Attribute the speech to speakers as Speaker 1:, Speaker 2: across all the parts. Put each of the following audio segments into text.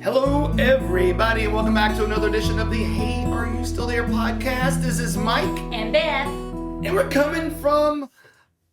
Speaker 1: Hello, everybody, and welcome back to another edition of the Hey, Are You Still There podcast. This is Mike.
Speaker 2: And Beth.
Speaker 1: And we're coming from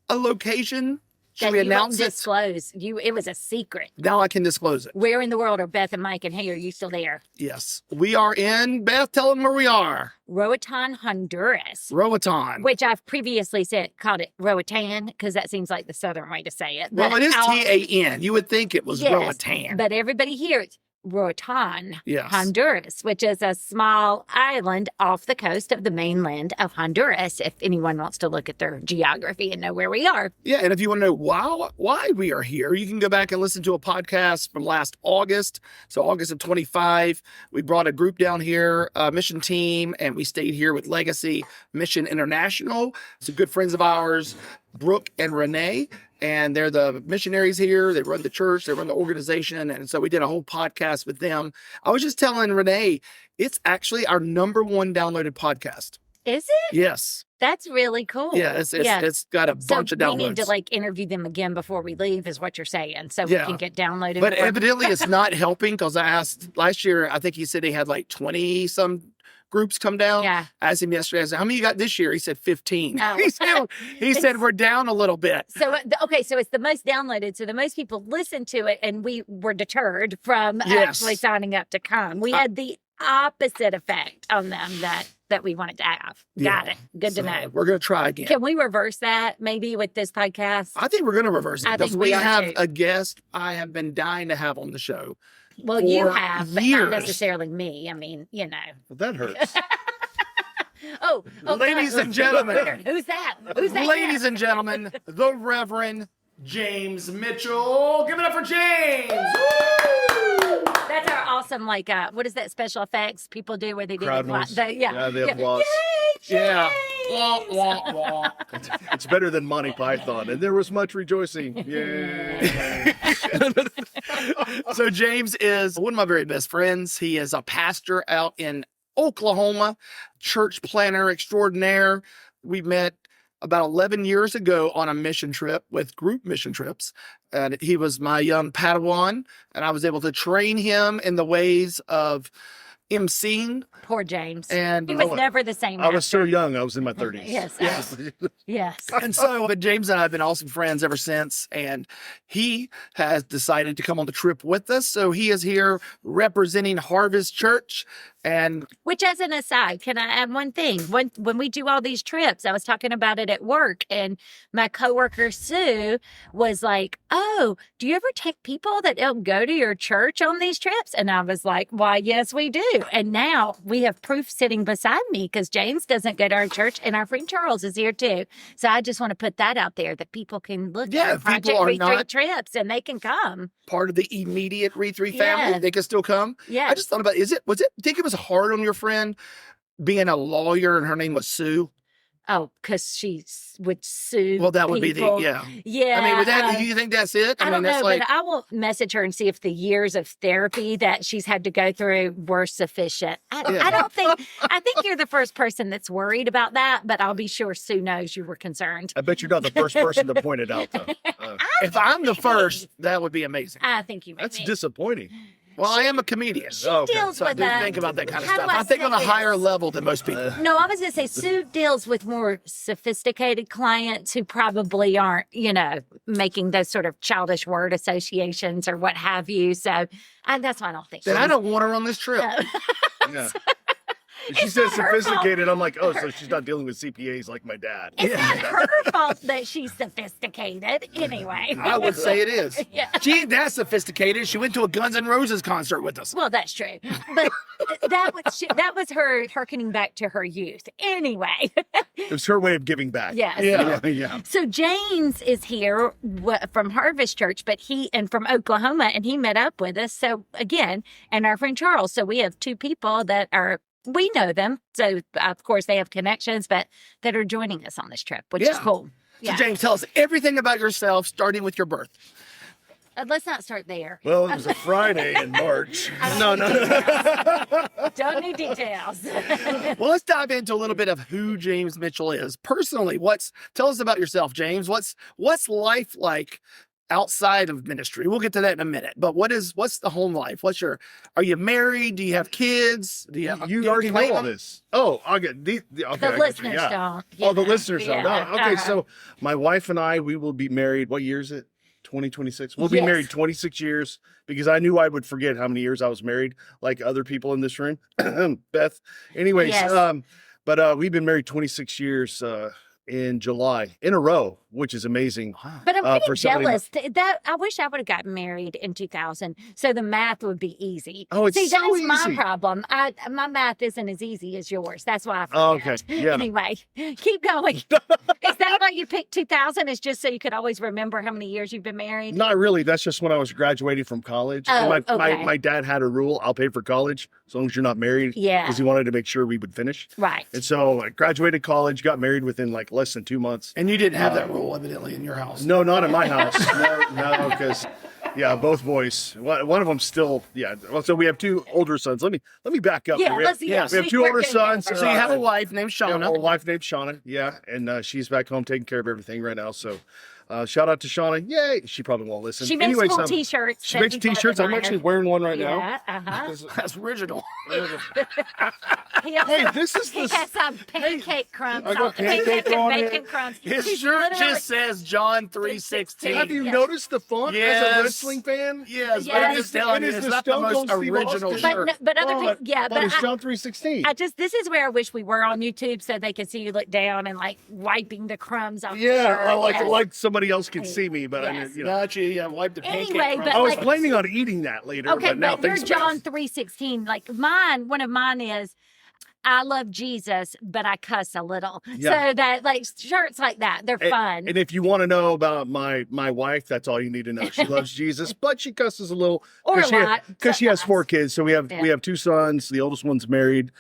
Speaker 1: a location. Should we announce it?
Speaker 2: Disclose. It was a secret.
Speaker 1: Now I can disclose it.
Speaker 2: Where in the world are Beth and Mike? And hey, are you still there?
Speaker 1: Yes. We are in, Beth, tell them where we are.
Speaker 2: Roatan, Honduras.
Speaker 1: Roatan.
Speaker 2: Which I've previously called it Roatan, because that seems like the southern way to say it.
Speaker 1: Well, it is T-A-N. You would think it was Roatan.
Speaker 2: But everybody here, it's Roatan,
Speaker 1: yes.
Speaker 2: Honduras, which is a small island off the coast of the mainland of Honduras, if anyone wants to look at their geography and know where we are.
Speaker 1: Yeah, and if you want to know why we are here, you can go back and listen to a podcast from last August. So August of 25, we brought a group down here, a mission team, and we stayed here with Legacy Mission International. Some good friends of ours, Brooke and Renee. And they're the missionaries here. They run the church. They run the organization. And so we did a whole podcast with them. I was just telling Renee, it's actually our #1 downloaded podcast.
Speaker 2: Is it?
Speaker 1: Yes.
Speaker 2: That's really cool.
Speaker 1: Yeah, it's got a bunch of downloads.
Speaker 2: We need to interview them again before we leave is what you're saying. So we can get downloaded.
Speaker 1: But evidently it's not helping, because I asked last year, I think he said he had 20 some groups come down.
Speaker 2: Yeah.
Speaker 1: I asked him yesterday, I said, how many you got this year? He said 15.
Speaker 2: Oh.
Speaker 1: He said we're down a little bit.
Speaker 2: So, so it's the most downloaded. So the most people listened to it, and we were deterred from actually signing up to come. We had the opposite effect on them that we wanted to have. Got it. Good to know.
Speaker 1: We're going to try again.
Speaker 2: Can we reverse that maybe with this podcast?
Speaker 1: I think we're going to reverse it.
Speaker 2: I think
Speaker 1: we have a guest I have been dying to have on the show.
Speaker 2: Well, you have, but not necessarily me. I mean, you know.
Speaker 3: Well, that hurts.
Speaker 2: Oh,
Speaker 1: ladies and gentlemen.
Speaker 2: Who's that?
Speaker 1: Ladies and gentlemen, the Reverend James Mitchell. Give it up for James. Woo!
Speaker 2: That's our awesome, what is that special effects people do where they do
Speaker 3: the applause.
Speaker 1: Yeah. Wah, wah, wah.
Speaker 3: It's better than Monty Python. And there was much rejoicing. Yay.
Speaker 1: So James is one of my very best friends. He is a pastor out in Oklahoma, church planner extraordinaire. We met about 11 years ago on a mission trip with group mission trips. And he was my young Padawan, and I was able to train him in the ways of emceeing.
Speaker 2: Poor James.
Speaker 1: And
Speaker 2: he was never the same.
Speaker 3: I was so young. I was in my 30s.
Speaker 2: Yes.
Speaker 1: And so, but James and I have been awesome friends ever since. And he has decided to come on the trip with us. So he is here representing Harvest Church. And
Speaker 2: which, as an aside, can I add one thing? When we do all these trips, I was talking about it at work, and my coworker Sue was like, "Oh, do you ever take people that don't go to your church on these trips?" And I was like, "Why, yes, we do." And now we have proof sitting beside me, because James doesn't go to our church, and our friend Charles is here too. So I just want to put that out there that people can look at Project Re3 trips and they can come.
Speaker 1: Part of the immediate Re3 family, they can still come.
Speaker 2: Yeah.
Speaker 1: I just thought about, think it was hard on your friend being a lawyer and her name was Sue?
Speaker 2: Oh, because she would sue.
Speaker 1: Well, that would
Speaker 2: people.
Speaker 1: be
Speaker 2: Yeah.
Speaker 1: I mean, do you think that's it?
Speaker 2: I don't know, but I will message her and see if the years of therapy that she's had to go through were sufficient. I think you're the first person that's worried about that, but I'll be sure Sue knows you were concerned.
Speaker 3: I bet you're not the first person to point it out, though.
Speaker 1: If I'm the first, that would be amazing.
Speaker 2: I think you may
Speaker 3: That's disappointing.
Speaker 1: Well, I am a comedian.
Speaker 2: She deals
Speaker 1: so
Speaker 2: with
Speaker 1: I do
Speaker 2: that.
Speaker 1: think about that kind of
Speaker 2: How
Speaker 1: stuff.
Speaker 2: do
Speaker 1: I think on a
Speaker 2: say
Speaker 1: higher
Speaker 2: this?
Speaker 1: level than most people.
Speaker 2: No, I was going to say Sue deals with more sophisticated clients who probably aren't, making those sort of childish word associations or what have you. So that's why I don't think.
Speaker 1: Then I don't want her on this trip.
Speaker 3: Yeah. She says sophisticated. I'm like, oh, so she's not dealing with CPAs like my dad.
Speaker 2: It's not her fault that she's sophisticated anyway.
Speaker 1: I would say it is.
Speaker 2: Yeah.
Speaker 1: She ain't that sophisticated. She went to a Guns N' Roses concert with us.
Speaker 2: Well, that's true. But that was her hearkening back to her youth. Anyway.
Speaker 3: It was her way of giving back.
Speaker 2: Yes.
Speaker 3: Yeah.
Speaker 2: So James is here from Harvest Church, but from Oklahoma, and he met up with us. So again, and our friend Charles. So we have two people that we know them. So of course they have connections, but that are joining us on this trip, which is cool.
Speaker 1: So James, tell us everything about yourself, starting with your birth.
Speaker 2: Let's not start there.
Speaker 3: Well, it was a Friday in March.
Speaker 2: No. Don't need details.
Speaker 1: Well, let's dive into a little bit of who James Mitchell is. Personally, tell us about yourself, James. What's life like outside of ministry? We'll get to that in a minute. But what's the home life? Are you married? Do you have kids? Do you have,
Speaker 3: You already know all this. Oh, I'll get okay.
Speaker 2: The listeners don't.
Speaker 3: Oh, the listeners don't.
Speaker 2: Yeah.
Speaker 3: No. Okay, so my wife and I, we will be married. What year is it? 2026. We'll be married 26 years because I knew I would forget how many years I was married, like other people in this room. Beth. Anyways, but we've been married 26 years in July in a row, which is amazing.
Speaker 2: But I'm pretty jealous. That I wish I would have gotten married in 2000, so the math would be easy.
Speaker 3: Oh, it's
Speaker 2: See,
Speaker 3: so
Speaker 2: that's
Speaker 3: easy.
Speaker 2: my problem. My math isn't as easy as yours. That's why I forget.
Speaker 3: Oh, okay. Yeah.
Speaker 2: Anyway, keep going. Is that why you picked 2000? Is just so you could always remember how many years you've been married?
Speaker 3: Not really. That's just when I was graduating from college.
Speaker 2: Oh,
Speaker 3: And
Speaker 2: okay.
Speaker 3: my dad had a rule: I'll pay for college as long as you're not married.
Speaker 2: Yeah.
Speaker 3: Because he wanted to make sure we would finish.
Speaker 2: Right.
Speaker 3: And so I graduated college, got married within like less than 2 months.
Speaker 1: And you didn't have that rule, evidently, in your house.
Speaker 3: No, not in my house. No, because both boys. One of them still, Well, so we have 2 older sons. Let me back up.
Speaker 2: Yeah,
Speaker 3: we
Speaker 2: let's
Speaker 3: have, we have 2 older sons.
Speaker 1: So you have a wife named
Speaker 3: We have
Speaker 1: Shauna.
Speaker 3: a wife named Shauna. And she's back home taking care of everything right now. So shout out to Shauna. Yay! She probably won't listen.
Speaker 2: She makes
Speaker 3: Anyways,
Speaker 2: cool T-shirts.
Speaker 3: She makes T-shirts. I'm actually wearing one right now.
Speaker 2: Yeah.
Speaker 1: That's original.
Speaker 3: Hey, this is
Speaker 2: He
Speaker 3: the.
Speaker 2: has some pancake crumbs.
Speaker 3: I got
Speaker 2: on
Speaker 3: pancake
Speaker 2: and
Speaker 3: on
Speaker 2: bacon
Speaker 3: it.
Speaker 2: crumbs.
Speaker 1: His
Speaker 2: He's
Speaker 1: shirt
Speaker 2: literally-
Speaker 1: just says John 3:16.
Speaker 3: Have you
Speaker 2: Yes.
Speaker 3: noticed the font as
Speaker 1: Yes.
Speaker 3: a wrestling fan?
Speaker 1: Yes, but
Speaker 2: Yes.
Speaker 1: I'm just telling you,
Speaker 3: It is
Speaker 1: it's
Speaker 3: the
Speaker 1: not the
Speaker 3: Stone
Speaker 1: most
Speaker 3: Cold Steve
Speaker 1: original
Speaker 3: Austin.
Speaker 1: shirt.
Speaker 2: But other people,
Speaker 3: But it's John 3:16.
Speaker 2: this is where I wish we were on YouTube so they could see you look down and like wiping the crumbs off.
Speaker 3: Yeah,
Speaker 2: your shirt. Yes.
Speaker 3: like somebody else can see me, but I
Speaker 2: Yes.
Speaker 3: mean, you know.
Speaker 1: Got you. Yeah, wipe the pancake.
Speaker 2: Anyway,
Speaker 1: crumbs.
Speaker 2: but
Speaker 3: I was
Speaker 2: like-
Speaker 3: planning on eating that later,
Speaker 2: Okay,
Speaker 3: but now
Speaker 2: but your
Speaker 3: thanks,
Speaker 2: John
Speaker 3: Beth.
Speaker 2: 3:16, like one of mine is, I love Jesus, but I cuss a little.
Speaker 3: Yeah.
Speaker 2: So that like shirts like that, they're fun.
Speaker 3: And if you want to know about my wife, that's all you need to know. She loves Jesus, but she cusses a little
Speaker 2: Or a lot,
Speaker 3: because she has
Speaker 2: sometimes.
Speaker 3: 4 kids. So we have
Speaker 2: Yeah.
Speaker 3: 2 sons. The oldest one's married.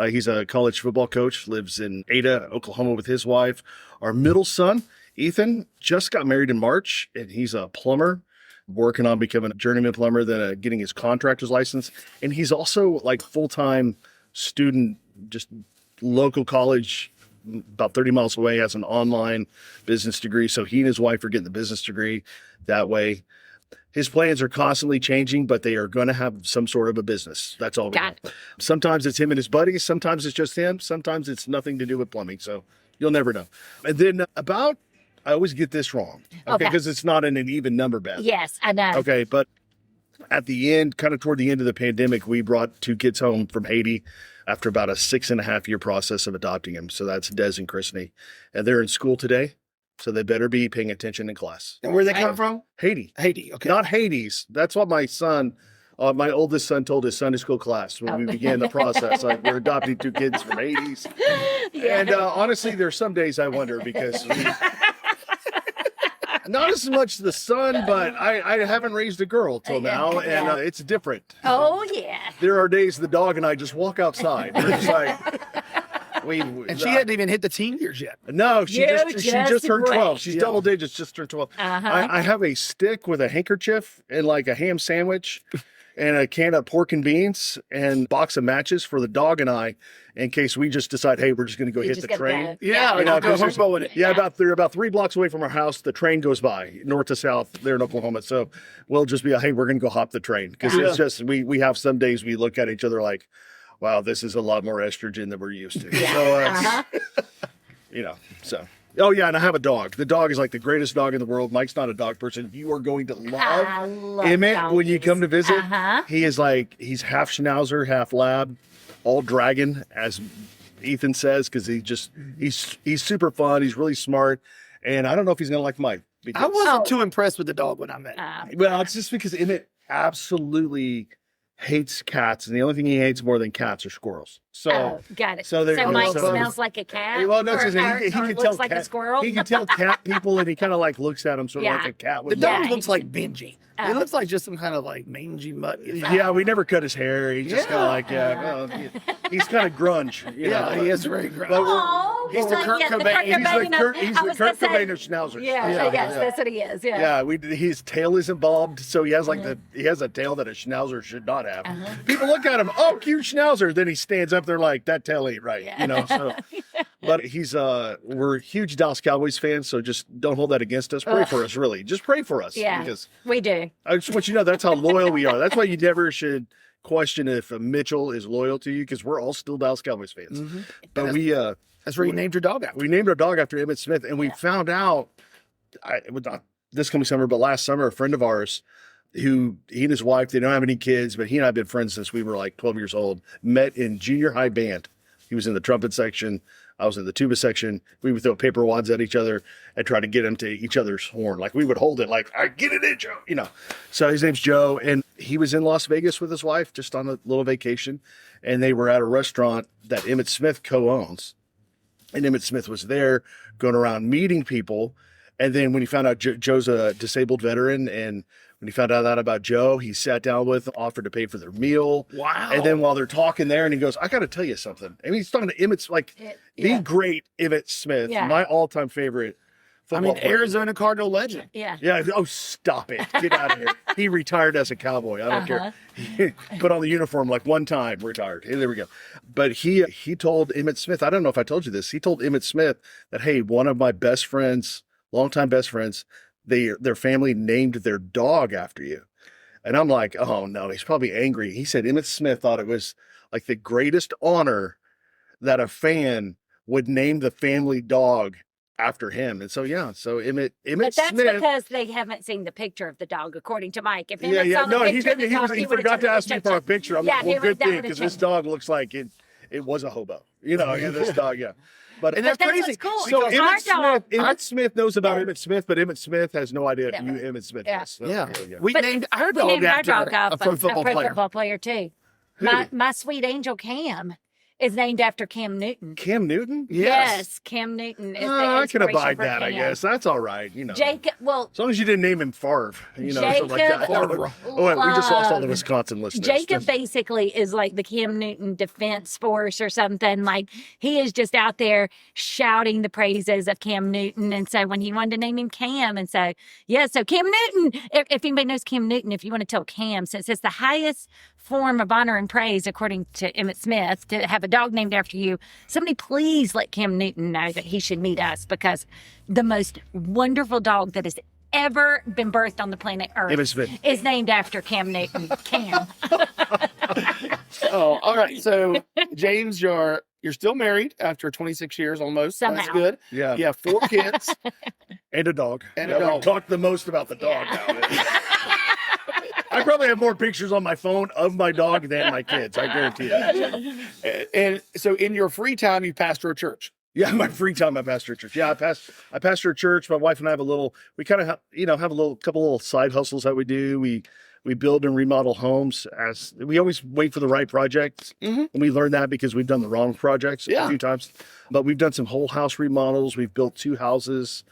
Speaker 3: He's a college football coach. Lives in Ada, Oklahoma, with his wife. Our middle son, Ethan, just got married in March, and he's a plumber. Working on becoming a journeyman plumber, then getting his contractor's license. And he's also like full-time student, just local college, about 30 miles away, has an online business degree. So he and his wife are getting the business degree that way. His plans are constantly changing, but they are going to have some sort of a business. That's all we
Speaker 2: Got
Speaker 3: know. Sometimes it's him and his buddies. Sometimes it's just him. Sometimes it's nothing to do with plumbing. So you'll never know. And then I always get this wrong. Okay. Because it's not in an even number, Beth.
Speaker 2: Yes, I know.
Speaker 3: Okay. But at the end, kind of toward the end of the pandemic, we brought 2 kids home from Haiti after about a 6.5-year process of adopting them. So that's Des and Chrisney. And they're in school today. So they better be paying attention in class.
Speaker 1: And where they come from?
Speaker 3: Haiti.
Speaker 1: Haiti. Okay.
Speaker 3: Not Hades. That's what my oldest son told his Sunday school class when we began the process. Like, we're adopting 2 kids from Hades.
Speaker 2: Yeah.
Speaker 3: And honestly, there's some days I wonder because not as much the son, but I haven't raised a girl till now, and it's different.
Speaker 2: Oh yeah.
Speaker 3: There are days the dog and I just walk outside. It's like
Speaker 1: And she hadn't even hit the teen years yet.
Speaker 3: No, she just turned 12.
Speaker 2: wait.
Speaker 3: She's double digits, just turned 12. I have a stick with a handkerchief and like a ham sandwich and a can of pork and beans and box of matches for the dog and I, in case we just decide, hey, we're just going to go hit the train.
Speaker 1: Yeah,
Speaker 3: You know, 'cause
Speaker 1: go hobo with it.
Speaker 3: they're about 3 blocks away from our house. The train goes by north to south there in Oklahoma. So we'll just be, hey, we're going to go hop the train. Because it's just, we have some days we look at each other like, wow, this is a lot more estrogen than we're used to. So, you know, so. Oh, yeah, and I have a dog. The dog is like the greatest dog in the world. Mike's not a dog person. You are going to love Emmett when you come to visit. He is like, he's half Schnauzer, half Lab, all dragon, as Ethan says, because he's super fun. He's really smart. And I don't know if he's going to like Mike. Because,
Speaker 1: I wasn't too impressed with the dog when I met him.
Speaker 3: well, it's just because Emmett absolutely hates cats, and the only thing he hates more than cats are squirrels. So,
Speaker 2: got it.
Speaker 3: so there-
Speaker 2: Mike
Speaker 3: so-
Speaker 2: smells like a cat.
Speaker 3: well, no,
Speaker 2: or,
Speaker 3: it's just, he can
Speaker 2: or
Speaker 3: tell
Speaker 2: looks like
Speaker 3: cat,
Speaker 2: a squirrel.
Speaker 3: He can tell cat people, and he kind of like looks at them sort of
Speaker 2: Yeah.
Speaker 3: like a cat
Speaker 1: The
Speaker 3: would.
Speaker 1: dog
Speaker 2: Yeah.
Speaker 1: looks like Benji. It looks like just some kind of like mangy mutt.
Speaker 3: Yeah, we never cut his hair. He's just kind of like, well, he's kind of grunge. You
Speaker 1: Yeah,
Speaker 3: know?
Speaker 1: he is very great.
Speaker 2: Oh,
Speaker 1: He's the Kurt Cobain.
Speaker 3: He's the Kurt
Speaker 2: I was gonna say-
Speaker 3: Cobain of Schnauzers.
Speaker 2: Yeah, yes, that's what he is. Yeah.
Speaker 3: Yeah, his tail isn't bobbed, so he has like he has a tail that a Schnauzer should not have. People look at him, oh, cute Schnauzer. Then he stands up there like, that tail ain't right, you know. So, But we're huge Dallas Cowboys fans, so just don't hold that against us. Pray for us, really. Just pray for us.
Speaker 2: Yeah,
Speaker 3: because
Speaker 2: we do.
Speaker 3: I just want you to know that's how loyal we are. That's why you never should question if Mitchell is loyal to you, because we're all still Dallas Cowboys fans.
Speaker 1: Mm-hmm.
Speaker 3: But
Speaker 1: that's where you named your dog after.
Speaker 3: We named our dog after Emmitt Smith, and we found out, it was not this coming summer, but last summer, a friend of ours, he and his wife, they don't have any kids, but he and I have been friends since we were like 12 years old, met in junior high band. He was in the trumpet section. I was in the tuba section. We would throw paper wads at each other and try to get them to each other's horn. Like we would hold it like, I get it in, Joe, So his name's Joe, and he was in Las Vegas with his wife just on a little vacation. And they were at a restaurant that Emmitt Smith co-owns. And Emmitt Smith was there going around meeting people. And then when he found out Joe's a disabled veteran, and when he found out that about Joe, he sat down with them, offered to pay for their meal.
Speaker 1: Wow.
Speaker 3: And then while they're talking there, and he goes, I got to tell you something. I mean, he's talking to Emmitt, the great Emmitt Smith, my all-time favorite football player.
Speaker 1: Arizona Cardinal legend.
Speaker 2: Yeah.
Speaker 3: Yeah. Oh, stop it. Get out of here. He retired as a Cowboy. I don't care. He put on the uniform like one time, retired. Hey, there we go. But he told Emmitt Smith, I don't know if I told you this, he told Emmitt Smith that, hey, one of my best friends, longtime best friends, their family named their dog after you. And I'm like, oh no, he's probably angry. He said Emmitt Smith thought it was like the greatest honor that a fan would name the family dog after him. And so, so Emmitt
Speaker 2: But that's
Speaker 3: Smith.
Speaker 2: because they haven't seen the picture of the dog, according to Mike. If
Speaker 3: Yeah. No, he forgot to ask me for a picture. I'm like, well, good thing, because this dog looks like it was a hobo. This dog, But
Speaker 1: that's
Speaker 2: that's
Speaker 1: crazy.
Speaker 2: what's cool.
Speaker 3: So
Speaker 2: It's our dog.
Speaker 3: Emmitt Smith knows about Emmitt Smith, but Emmitt Smith has no idea who Emmitt Smith is. So,
Speaker 1: We
Speaker 2: But
Speaker 1: named our
Speaker 2: We
Speaker 1: dog
Speaker 2: named our
Speaker 1: after
Speaker 2: dog off
Speaker 1: a pro football player.
Speaker 2: too.
Speaker 3: Who?
Speaker 2: My sweet angel Cam is named after Cam Newton.
Speaker 3: Cam Newton?
Speaker 2: Yes, Cam Newton is the
Speaker 3: I can
Speaker 2: inspiration
Speaker 3: abide
Speaker 2: for
Speaker 3: that, I
Speaker 2: Cam.
Speaker 3: guess. That's all right.
Speaker 2: Jacob, well,
Speaker 3: as long as you didn't name him Favre, something like that.
Speaker 1: Jacob
Speaker 3: Oh, wait, we just lost all the Wisconsin listeners.
Speaker 2: Jacob basically is like the Cam Newton Defense Force or something. Like he is just out there shouting the praises of Cam Newton. And so when he wanted to name him Cam, and so Cam Newton. If anybody knows Cam Newton, if you want to tell Cam, since it's the highest form of honor and praise, according to Emmitt Smith, to have a dog named after you, somebody please let Cam Newton know that he should meet us, because the most wonderful dog that has ever been birthed on the planet Earth is named after Cam Newton. Cam.
Speaker 1: Oh, all right. So, James, you're still married after 26 years almost.
Speaker 2: Somehow.
Speaker 1: That's good.
Speaker 3: Yeah.
Speaker 1: You have 4 kids.
Speaker 3: And a dog.
Speaker 1: And a dog.
Speaker 3: We talked the most about the dog now. I probably have more pictures on my phone of my dog than my kids. I guarantee it.
Speaker 1: And so in your free time, you pastor a church.
Speaker 3: Yeah, my free time, I pastor a church. Yeah, I pastor a church. My wife and I have we kind of have a couple little side hustles that we do. We build and remodel homes. As we always wait for the right projects.
Speaker 1: Mm-hmm.
Speaker 3: And we learned that because we've done the wrong projects a few times. But we've done some whole house remodels. We've built 2 houses.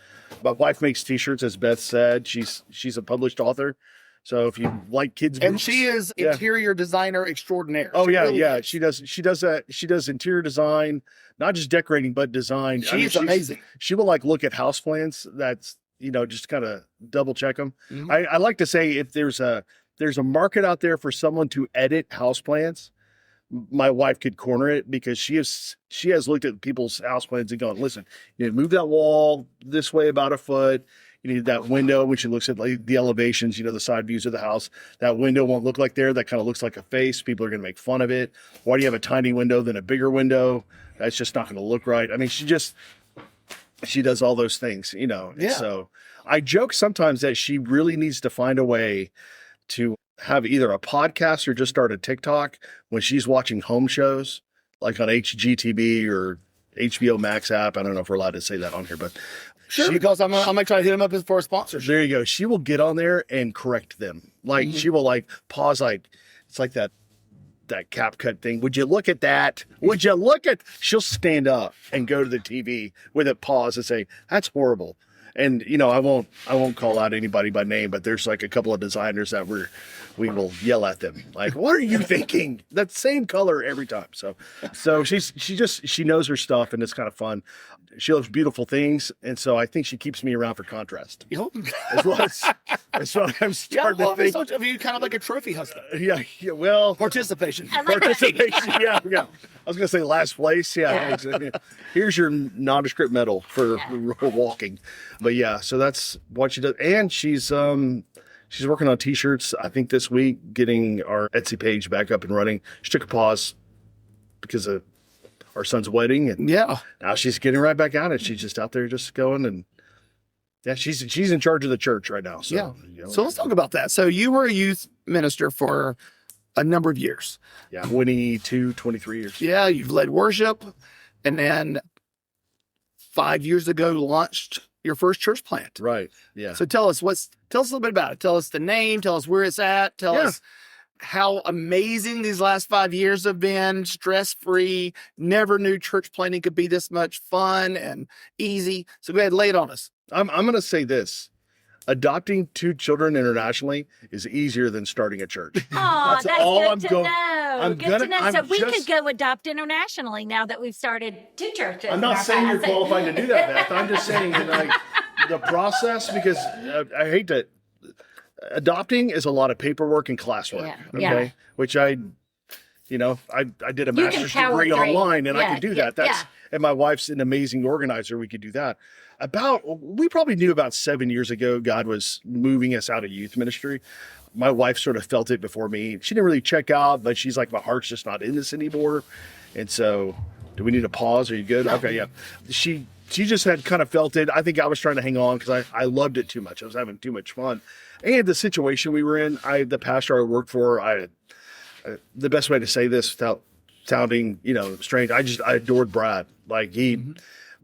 Speaker 3: My wife makes t-shirts, as Beth said. She's a published author. So if you like kids'
Speaker 1: And
Speaker 3: books,
Speaker 1: she is interior designer extraordinaire.
Speaker 3: Oh,
Speaker 1: She really is.
Speaker 3: She does that. She does interior design, not just decorating, but design.
Speaker 1: She's amazing.
Speaker 3: She will look at house plans. That's, just kind of double check them.
Speaker 1: Mhm.
Speaker 3: I like to say, if there's a market out there for someone to edit house plans, my wife could corner it, because she has looked at people's house plans and gone, listen, you need to move that wall this way about a foot. You need that window, when she looks at the elevations, the side views of the house. That window won't look like there. That kind of looks like a face. People are going to make fun of it. Why do you have a tiny window than a bigger window? That's just not going to look right. I mean, she does all those things,
Speaker 1: Yeah.
Speaker 3: So I joke sometimes that she really needs to find a way to have either a podcast or just start a TikTok when she's watching home shows, like on HGTV or HBO Max app. I don't know if we're allowed to say that on here, but
Speaker 1: Sure, because I'm gonna try to hit him up for a sponsorship.
Speaker 3: there you go. She will get on there and correct them. Like she will pause, it's like that cap cut thing. Would you look at that? Would you look at? She'll stand up and go to the TV with it, pause and say, "That's horrible." And I won't call out anybody by name, but there's a couple of designers that we will yell at them. Like, what are you thinking? That same color every time. So she knows her stuff, and it's kind of fun. She loves beautiful things, and so I think she keeps me around for contrast. That's what I'm starting to think.
Speaker 1: So you kind of like a trophy husband.
Speaker 3: Well,
Speaker 1: Participation.
Speaker 2: I like that.
Speaker 3: participation. Yeah. was going to say last place. Yeah. Exactly. Here's your nondescript medal for walking. But yeah, so that's what she does. And she's working on t-shirts, I think this week, getting our Etsy page back up and running. She took a pause because of our son's wedding. And now she's getting right back at it. She's just out there just going, and she's in charge of the church right now. So,
Speaker 1: So let's talk about that. So you were a youth minister for a number of years.
Speaker 3: Yeah. 22, 23 years.
Speaker 1: Yeah. You've led worship, and then 5 years ago launched your first church plant.
Speaker 3: Right. Yeah.
Speaker 1: So tell us a little bit about it. Tell us the name, tell us where it's at, tell us how amazing these last 5 years have been, stress-free. Never knew church planting could be this much fun and easy. So go ahead, lay it on us.
Speaker 3: I'm going to say this. Adopting 2 children internationally is easier than starting a church.
Speaker 2: Oh, that's
Speaker 3: all
Speaker 2: good
Speaker 3: I'm
Speaker 2: to
Speaker 3: going-
Speaker 2: know.
Speaker 3: I'm
Speaker 2: Good to know. So we could go adopt internationally now that we've started 2 churches.
Speaker 3: I'm not saying you're qualified to do that, Beth. I'm just saying like the process, because I hate to. Adopting is a lot of paperwork and classwork. Okay, which I did a master's degree online, and I could do that. And my wife's an amazing organizer. We could do that. We probably knew about 7 years ago God was moving us out of youth ministry. My wife sort of felt it before me. She didn't really check out, but she's like, my heart's just not in this anymore. And so, do we need a pause? Are you good? Okay, yeah. She just had kind of felt it. I think I was trying to hang on because I loved it too much. I was having too much fun. And the situation we were in, the pastor I worked for, the best way to say this without sounding, strange, I adored Brad. Like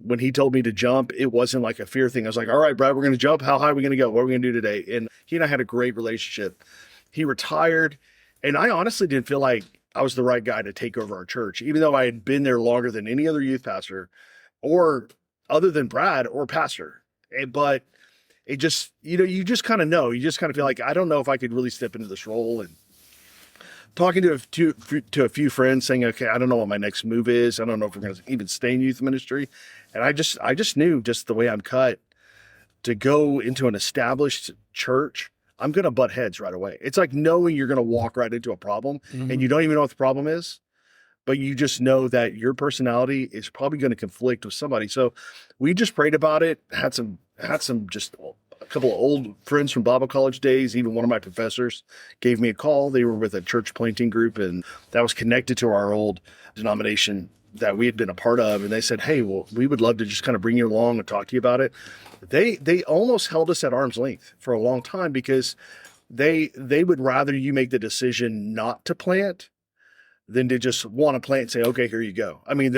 Speaker 3: when he told me to jump, it wasn't like a fear thing. I was like, all right, Brad, we're going to jump. How high are we going to go? What are we going to do today? And he and I had a great relationship. He retired, and I honestly didn't feel like I was the right guy to take over our church, even though I had been there longer than any other youth pastor or other than Brad or pastor. But it just, you just kind of know. You just kind of feel like, I don't know if I could really step into this role. And talking to a few friends saying, okay, I don't know what my next move is. I don't know if we're going to even stay in youth ministry. And I just knew, just the way I'm cut, to go into an established church, I'm going to butt heads right away. It's like knowing you're going to walk right into a problem and you don't even know what the problem is, but you just know that your personality is probably going to conflict with somebody. So we just prayed about it, had some just a couple of old friends from Bible college days. Even one of my professors gave me a call. They were with a church planting group, and that was connected to our old denomination that we had been a part of. And they said, hey, well, we would love to just kind of bring you along and talk to you about it. They almost held us at arm's length for a long time because they would rather you make the decision not to plant than to just want to plant and say, okay, here you go. I mean,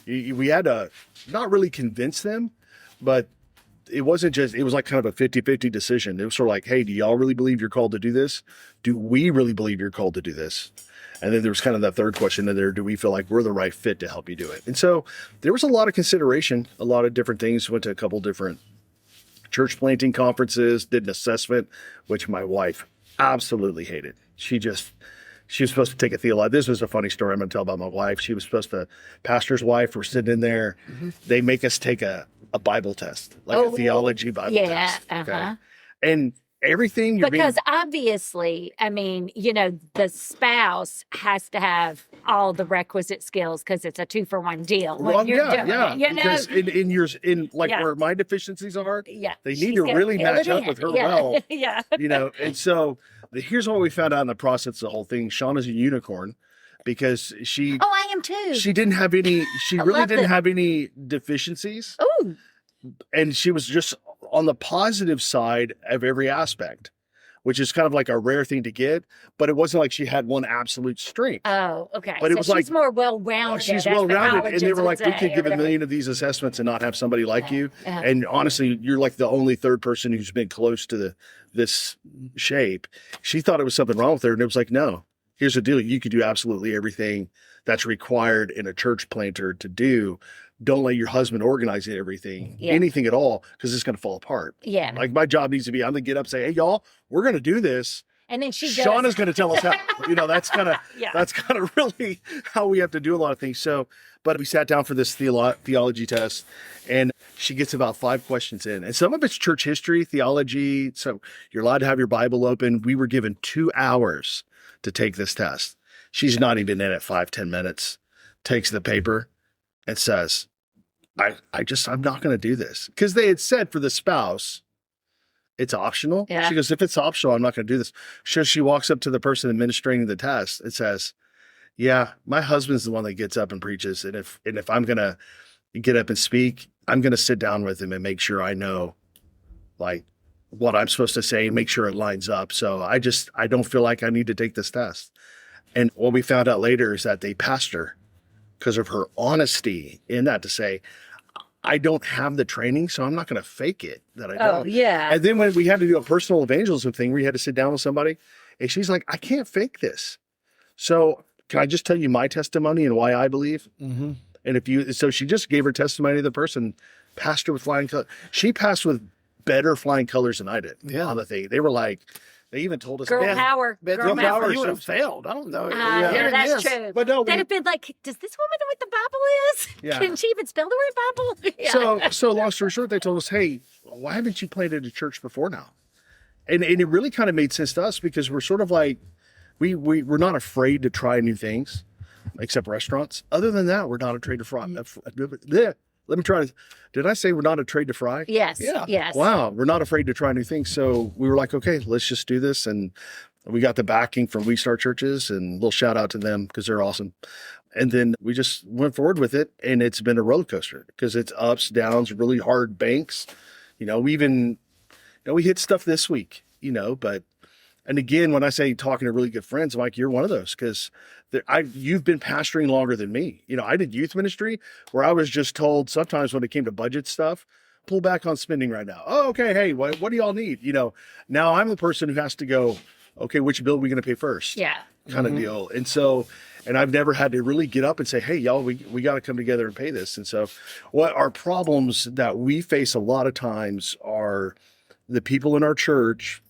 Speaker 3: we had to not really convince them, but it wasn't just, it was like kind of a 50-50 decision. It was sort of like, hey, do y'all really believe you're called to do this? Do we really believe you're called to do this? And then there was kind of that third question in there, do we feel like we're the right fit to help you do it? And so there was a lot of consideration, a lot of different things. Went to a couple different church planting conferences, did an assessment, which my wife absolutely hated. She was supposed to take a theology. This was a funny story I'm going to tell about my wife. She was supposed to, pastor's wife, we're sitting in there. They make us take a Bible test, like a theology Bible test. Okay? And everything
Speaker 2: because obviously, I mean, the spouse has to have all the requisite skills because it's a 2-for-1 deal. When you're doing it,
Speaker 3: because in where my deficiencies are, they need to really match up with her well. And so here's what we found out in the process of the whole thing. Shauna's a unicorn because she.
Speaker 2: Oh, I am too.
Speaker 3: She didn't have any. She really didn't have any deficiencies.
Speaker 2: Oh.
Speaker 3: And she was just on the positive side of every aspect, which is kind of like a rare thing to get, but it wasn't like she had one absolute strength.
Speaker 2: Oh, okay.
Speaker 3: But it was like,
Speaker 2: she's more well-rounded.
Speaker 3: She's well-rounded. And they were like, we could give 1 million of these assessments and not have somebody like you. And honestly, you're like the only third person who's been close to this shape. She thought it was something wrong with her. And it was like, no, here's the deal. You could do absolutely everything that's required in a church planter to do. Don't let your husband organize everything, anything at all, because it's going to fall apart.
Speaker 2: Yeah.
Speaker 3: Like my job needs to be, I'm going to get up and say, hey, y'all, we're going to do this.
Speaker 2: And then
Speaker 3: Shauna's going to tell us how. That's kind of really how we have to do a lot of things. So, but we sat down for this theology test, and she gets about 5 questions in. And some of it's church history, theology. So you're allowed to have your Bible open. We were given 2 hours to take this test. She's not even in it 5-10 minutes takes the paper and says, I'm not going to do this. Because they had said for the spouse, it's optional.
Speaker 2: Yeah.
Speaker 3: She goes, if it's optional, I'm not going to do this. So she walks up to the person administering the test and says, yeah, my husband's the one that gets up and preaches. And if I'm going to get up and speak, I'm going to sit down with him and make sure I know like what I'm supposed to say and make sure it lines up. So I don't feel like I need to take this test. And what we found out later is that they passed her because of her honesty in that to say, I don't have the training, so I'm not going to fake it that I don't.
Speaker 2: Oh, yeah.
Speaker 3: And then when we had to do a personal evangelism thing, we had to sit down with somebody and she's like, I can't fake this. So can I just tell you my testimony and why I believe?
Speaker 1: Mm-hmm.
Speaker 3: And so she just gave her testimony to the person, passed her with flying colors. She passed with better flying colors than I did on the thing. They were like, they even told us.
Speaker 2: Girl power.
Speaker 1: Beth,
Speaker 2: Girl power.
Speaker 1: you would have failed. I don't know.
Speaker 2: Yeah, that's true.
Speaker 3: But no,
Speaker 2: They'd have been like, does this woman know what the Bible is?
Speaker 3: Yeah.
Speaker 2: Can she even spell the word Bible? Yeah.
Speaker 3: So long story short, they told us, hey, why haven't you planted a church before now? And it really kind of made sense to us because we're sort of like, we're not afraid to try new things, except restaurants. Other than that, we're not afraid to fry. Let me try to, did I say we're not afraid to fry?
Speaker 2: Yes.
Speaker 1: Yeah.
Speaker 2: Yes.
Speaker 3: Wow, we're not afraid to try new things. So we were like, okay, let's just do this. And we got the backing from We Start Churches, and a little shout out to them because they're awesome. And then we just went forward with it, and it's been a roller coaster because it's ups, downs, really hard banks. We hit stuff this week, but, and again, when I say talking to really good friends, Mike, you're one of those because you've been pastoring longer than me. I did youth ministry where I was just told sometimes when it came to budget stuff, pull back on spending right now. Oh, okay. Hey, what do y'all need? Now I'm the person who has to go, okay, which bill are we going to pay first?
Speaker 2: Yeah.
Speaker 3: Kind of deal. And I've never had to really get up and say, hey, y'all, we got to come together and pay this. And so what our problems that we face a lot of times are the people in our church.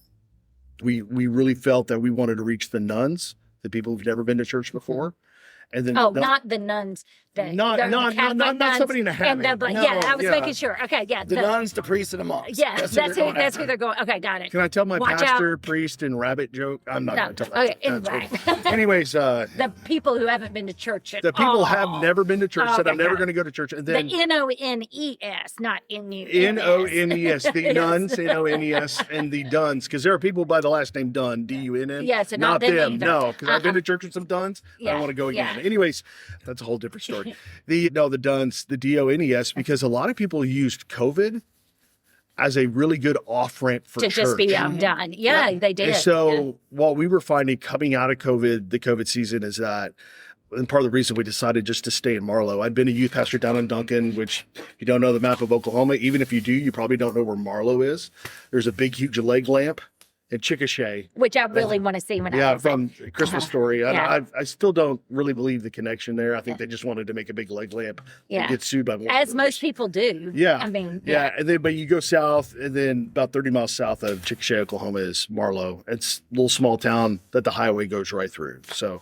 Speaker 3: We really felt that we wanted to reach the nuns, the people who've never been to church before. And then
Speaker 2: not the nuns.
Speaker 3: Not somebody in a hammock.
Speaker 2: I was making sure. Okay, yeah.
Speaker 1: The nuns, the priests, and the monks.
Speaker 2: Yeah, that's who they're going. Okay, got it.
Speaker 3: Can I tell my
Speaker 2: Watch
Speaker 3: pastor,
Speaker 2: out.
Speaker 3: priest, and rabbit joke? I'm not going to tell that.
Speaker 2: Okay,
Speaker 3: That's
Speaker 2: anyway.
Speaker 3: Anyways,
Speaker 2: The people who haven't been to church at
Speaker 3: the people
Speaker 2: all.
Speaker 3: have never been to church, said
Speaker 2: Okay,
Speaker 3: I'm never
Speaker 2: got it.
Speaker 3: going to go to church. And then
Speaker 2: The N-O-N-E-S, not N-U-N-S.
Speaker 3: N-O-N-E-S, the nuns, N-O-N-E-S, and the duns, because there are people by the last name Dunn, D-U-N-N.
Speaker 2: Yeah, so not them
Speaker 3: them.
Speaker 2: either.
Speaker 3: No, because I've been to church with some duns. I
Speaker 2: Yeah,
Speaker 3: don't want to go again.
Speaker 2: yeah.
Speaker 3: Anyways, that's a whole different story. The duns, the D-O-N-E-S, because a lot of people used COVID as a really good off-ramp for
Speaker 2: To
Speaker 3: church.
Speaker 2: just be done. Yeah, they did.
Speaker 3: And so what we were finding coming out of COVID, the COVID season, is that, and part of the reason we decided just to stay in Marlow. I'd been a youth pastor down in Duncan, which if you don't know the map of Oklahoma, even if you do, you probably don't know where Marlow is. There's a big, huge leg lamp in Chickasha.
Speaker 2: Which I really want to see when I visit.
Speaker 3: From Christmas Story.
Speaker 2: Yeah.
Speaker 3: I still don't really believe the connection there. I think they just wanted to make a big leg lamp and get sued by more.
Speaker 2: As most people do.
Speaker 3: Yeah.
Speaker 2: I mean,
Speaker 3: yeah. And then, but you go south, and then about 30 miles south of Chickasha, Oklahoma is Marlow. It's a little small town that the highway goes right through. So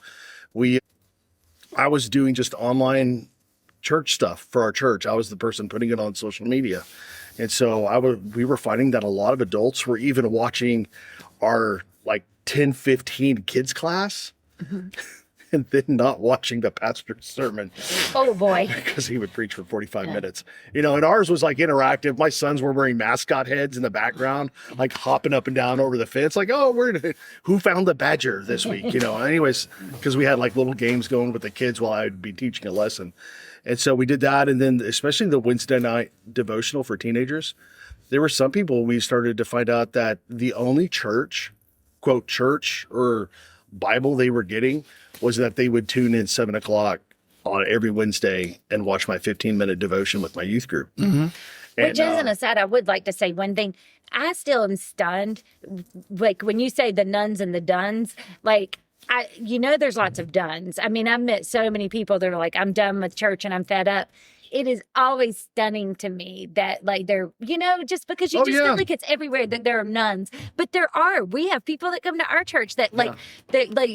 Speaker 3: I was doing just online church stuff for our church. I was the person putting it on social media. And so we were finding that a lot of adults were even watching our 10, 15 kids class and then not watching the pastor's sermon.
Speaker 2: Oh boy.
Speaker 3: Because he would preach for 45 minutes. And ours was interactive. My sons were wearing mascot heads in the background, hopping up and down over the fence. Who found the badger this week? Anyways, because we had little games going with the kids while I'd be teaching a lesson. And so we did that. And then especially the Wednesday night devotional for teenagers, there were some people we started to find out that the only church, quote, church or Bible they were getting was that they would tune in 7:00 on every Wednesday and watch my 15-minute devotion with my youth group.
Speaker 1: Mm-hmm.
Speaker 2: Which isn't aside, I would like to say one thing. I still am stunned. When you say the nuns and the duns, there's lots of duns. I mean, I've met so many people that are like, I'm done with church and I'm fed up. It is always stunning to me that they're, just because you feel like it's everywhere that there are nuns, but we have people that come to our church that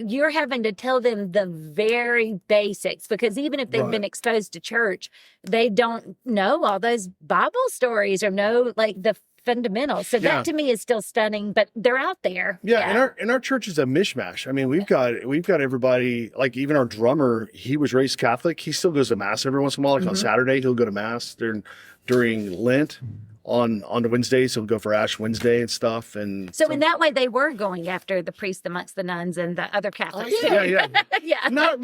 Speaker 2: you're having to tell them the very basics, because even if they've been exposed to church, they don't know all those Bible stories or know the fundamentals. So
Speaker 3: Yeah.
Speaker 2: that to me is still stunning, but they're out there.
Speaker 3: Yeah, and our church is a mishmash. I mean, we've got everybody, like even our drummer, he was raised Catholic. He still goes to mass every once in a while. Like on Saturday, he'll go to mass during Lent. On the Wednesdays, he'll go for Ash Wednesday and stuff. And
Speaker 2: so in that way, they were going after the priests amongst the nuns and the other Catholics.
Speaker 3: yeah.
Speaker 2: Yeah.
Speaker 3: Not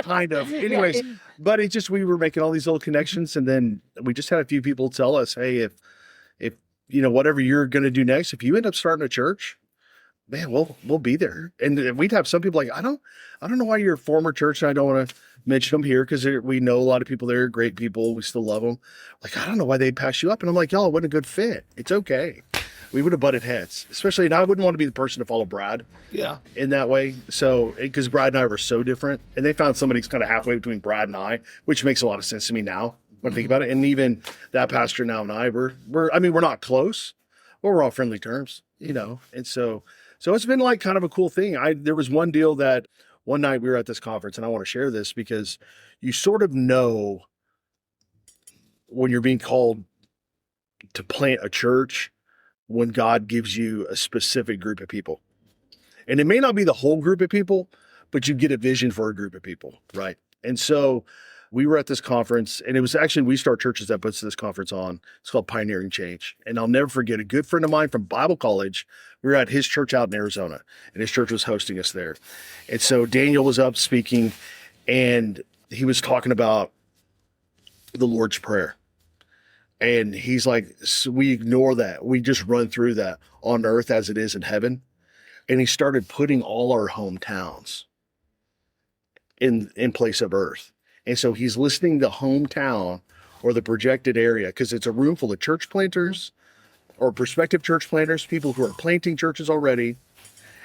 Speaker 3: kind of. Anyways, but it just, we were making all these little connections, and then we just had a few people tell us, hey, if whatever you're going to do next, if you end up starting a church, man, we'll be there. And we'd have some people like, I don't know why you're a former church, and I don't want to mention them here because we know a lot of people there, great people. We still love them. Like, I don't know why they'd pass you up. And I'm like, y'all, it wasn't a good fit. It's okay. We would have butted heads, especially, and I wouldn't want to be the person to follow Brad.
Speaker 1: Yeah.
Speaker 3: In that way. So, because Brad and I were so different, and they found somebody who's kind of halfway between Brad and I, which makes a lot of sense to me now when I think about it. And even that pastor now and I, we're not close, but we're all friendly terms, And so it's been like kind of a cool thing. There was one deal that one night we were at this conference, and I want to share this because you sort of know when you're being called to plant a church when God gives you a specific group of people. And it may not be the whole group of people, but you get a vision for a group of people, right? And so we were at this conference, and it was actually We Start Churches that puts this conference on. It's called Pioneering Change. And I'll never forget, a good friend of mine from Bible college, we were at his church out in Arizona, and his church was hosting us there. And so Daniel was up speaking, and he was talking about the Lord's Prayer. And he's like, so we ignore that. We just run through that on earth as it is in heaven. And he started putting all our hometowns in place of earth. And so he's listing the hometown or the projected area, because it's a room full of church planters or prospective church planters, people who are planting churches already,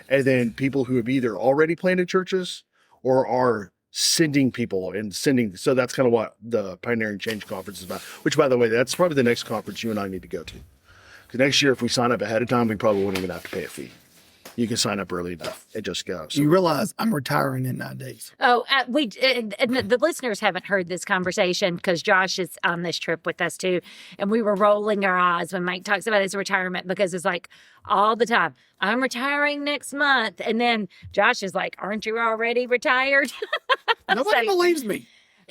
Speaker 3: and then people who have either already planted churches or are sending people and sending. So that's kind of what the Pioneering Change Conference is about, which, by the way, that's probably the next conference you and I need to go to. Because next year, if we sign up ahead of time, we probably wouldn't even have to pay a fee. You can sign up early enough and just go. So.
Speaker 1: You realize I'm retiring in 9 days.
Speaker 2: Oh, and the listeners haven't heard this conversation because Josh is on this trip with us too. And we were rolling our eyes when Mike talks about his retirement, because it's like all the time, I'm retiring next month. And then Josh is like, aren't you already retired?
Speaker 1: Nobody believes me.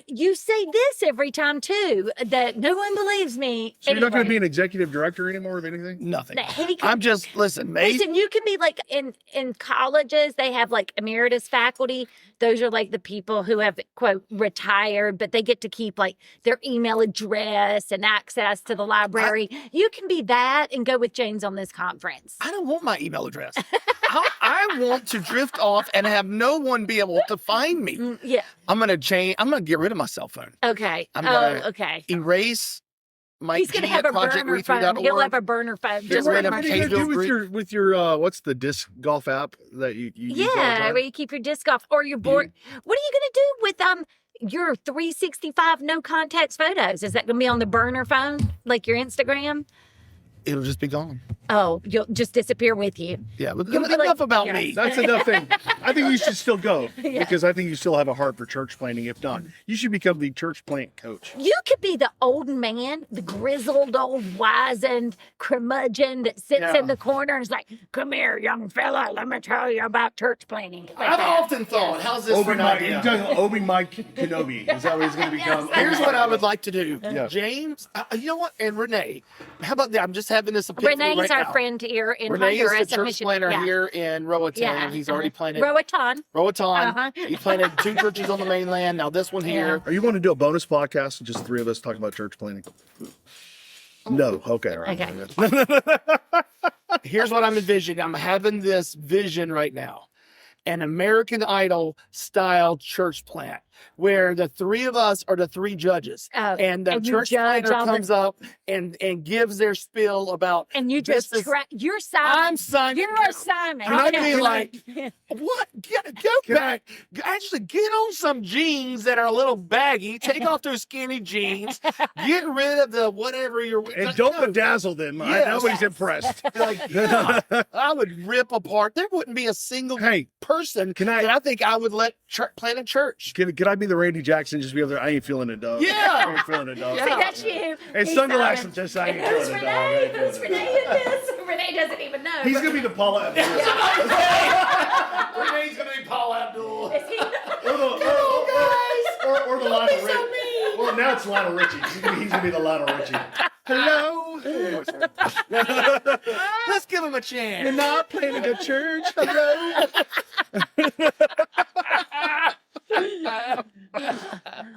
Speaker 2: You say this every time too, that no one believes me.
Speaker 3: So you're not going to be an executive director anymore of anything?
Speaker 1: Nothing. I'm just, listen,
Speaker 2: you can be like in colleges, they have like emeritus faculty. Those are like the people who have, quote, retired, but they get to keep like their email address and access to the library. You can be that and go with James on this conference.
Speaker 1: I don't want my email address. I want to drift off and have no one be able to find me.
Speaker 2: Yeah.
Speaker 1: I'm going to get rid of my cell phone.
Speaker 2: Okay. Okay.
Speaker 1: Erase my
Speaker 2: He's going to have a burner phone. He'll have a burner phone.
Speaker 1: Just
Speaker 3: what are you going to do with your what's the disc golf app that you use all the time?
Speaker 2: Where you keep your disc golf or your board. What are you going to do with your 365 no contacts photos? Is that going to be on the burner phone, like your Instagram?
Speaker 1: It'll just be gone.
Speaker 2: Oh, you'll just disappear with you.
Speaker 1: Yeah, but
Speaker 2: You'll be
Speaker 1: enough
Speaker 2: like,
Speaker 1: about
Speaker 2: yeah.
Speaker 1: me.
Speaker 3: That's enough thing. I think you should still go because I think you still have a heart for church planting. If not, you should become the church plant coach.
Speaker 2: You could be the old man, the grizzled old wizened curmudgeon that sits in the corner and is like, "Come here, young fella, let me tell you about church planting." Like
Speaker 1: I've
Speaker 2: that.
Speaker 1: often thought, how's this for an idea?
Speaker 3: Obi Mike Kenobi. Is that what he's going to become?
Speaker 1: Here's what I would like to do.
Speaker 3: Yeah.
Speaker 1: James, you know what? And Renee, how about that? I'm just having this epiphany
Speaker 2: Renee's
Speaker 1: right
Speaker 2: our
Speaker 1: now.
Speaker 2: friend here in
Speaker 1: Renee
Speaker 2: Honduras.
Speaker 1: is the church planter here in Roatan.
Speaker 2: Yeah.
Speaker 1: He's already planted.
Speaker 2: Roatan.
Speaker 1: Roatan. He planted 2 churches on the mainland. Now this one here.
Speaker 3: Are you going to do a bonus podcast with just the 3 of us talking about church planting? No. Okay. All right.
Speaker 2: Okay.
Speaker 1: Here's what I'm envisioning. I'm having this vision right now. An American Idol style church plant where the 3 of us are the 3 judges. And the church planter comes up and gives their spiel about.
Speaker 2: And you just you're Simon.
Speaker 1: I'm Simon.
Speaker 2: You're Simon.
Speaker 1: And I'd be like, what? Go back. Actually, get on some jeans that are a little baggy. Take off those skinny jeans. Get rid of the whatever you're.
Speaker 3: And don't bedazzle them.
Speaker 1: Yes.
Speaker 3: Nobody's impressed.
Speaker 1: Like, God, I would rip apart. There wouldn't be a single person that I think I would let plant a church.
Speaker 3: Can Could I be the Randy Jackson? Just be over there. I ain't feeling it, dog.
Speaker 1: Yeah.
Speaker 3: I ain't feeling it, dog.
Speaker 2: See, that's you.
Speaker 3: And
Speaker 2: He's
Speaker 3: sunglasses,
Speaker 2: Simon.
Speaker 3: just I ain't
Speaker 2: And who's
Speaker 3: feeling it, dog. I ain't
Speaker 2: Renee? Who's
Speaker 3: feeling it.
Speaker 2: Renee in this? Renee doesn't even know.
Speaker 3: He's gonna be the Paula Abdul.
Speaker 1: Renee's gonna be Paul Abdul.
Speaker 2: Is he?
Speaker 3: Or the Lionel Richie. Well, now it's Lionel Richie. He's gonna be the Lionel Richie.
Speaker 1: Hello. Let's give him a chance.
Speaker 3: You're not playing at church. Hello.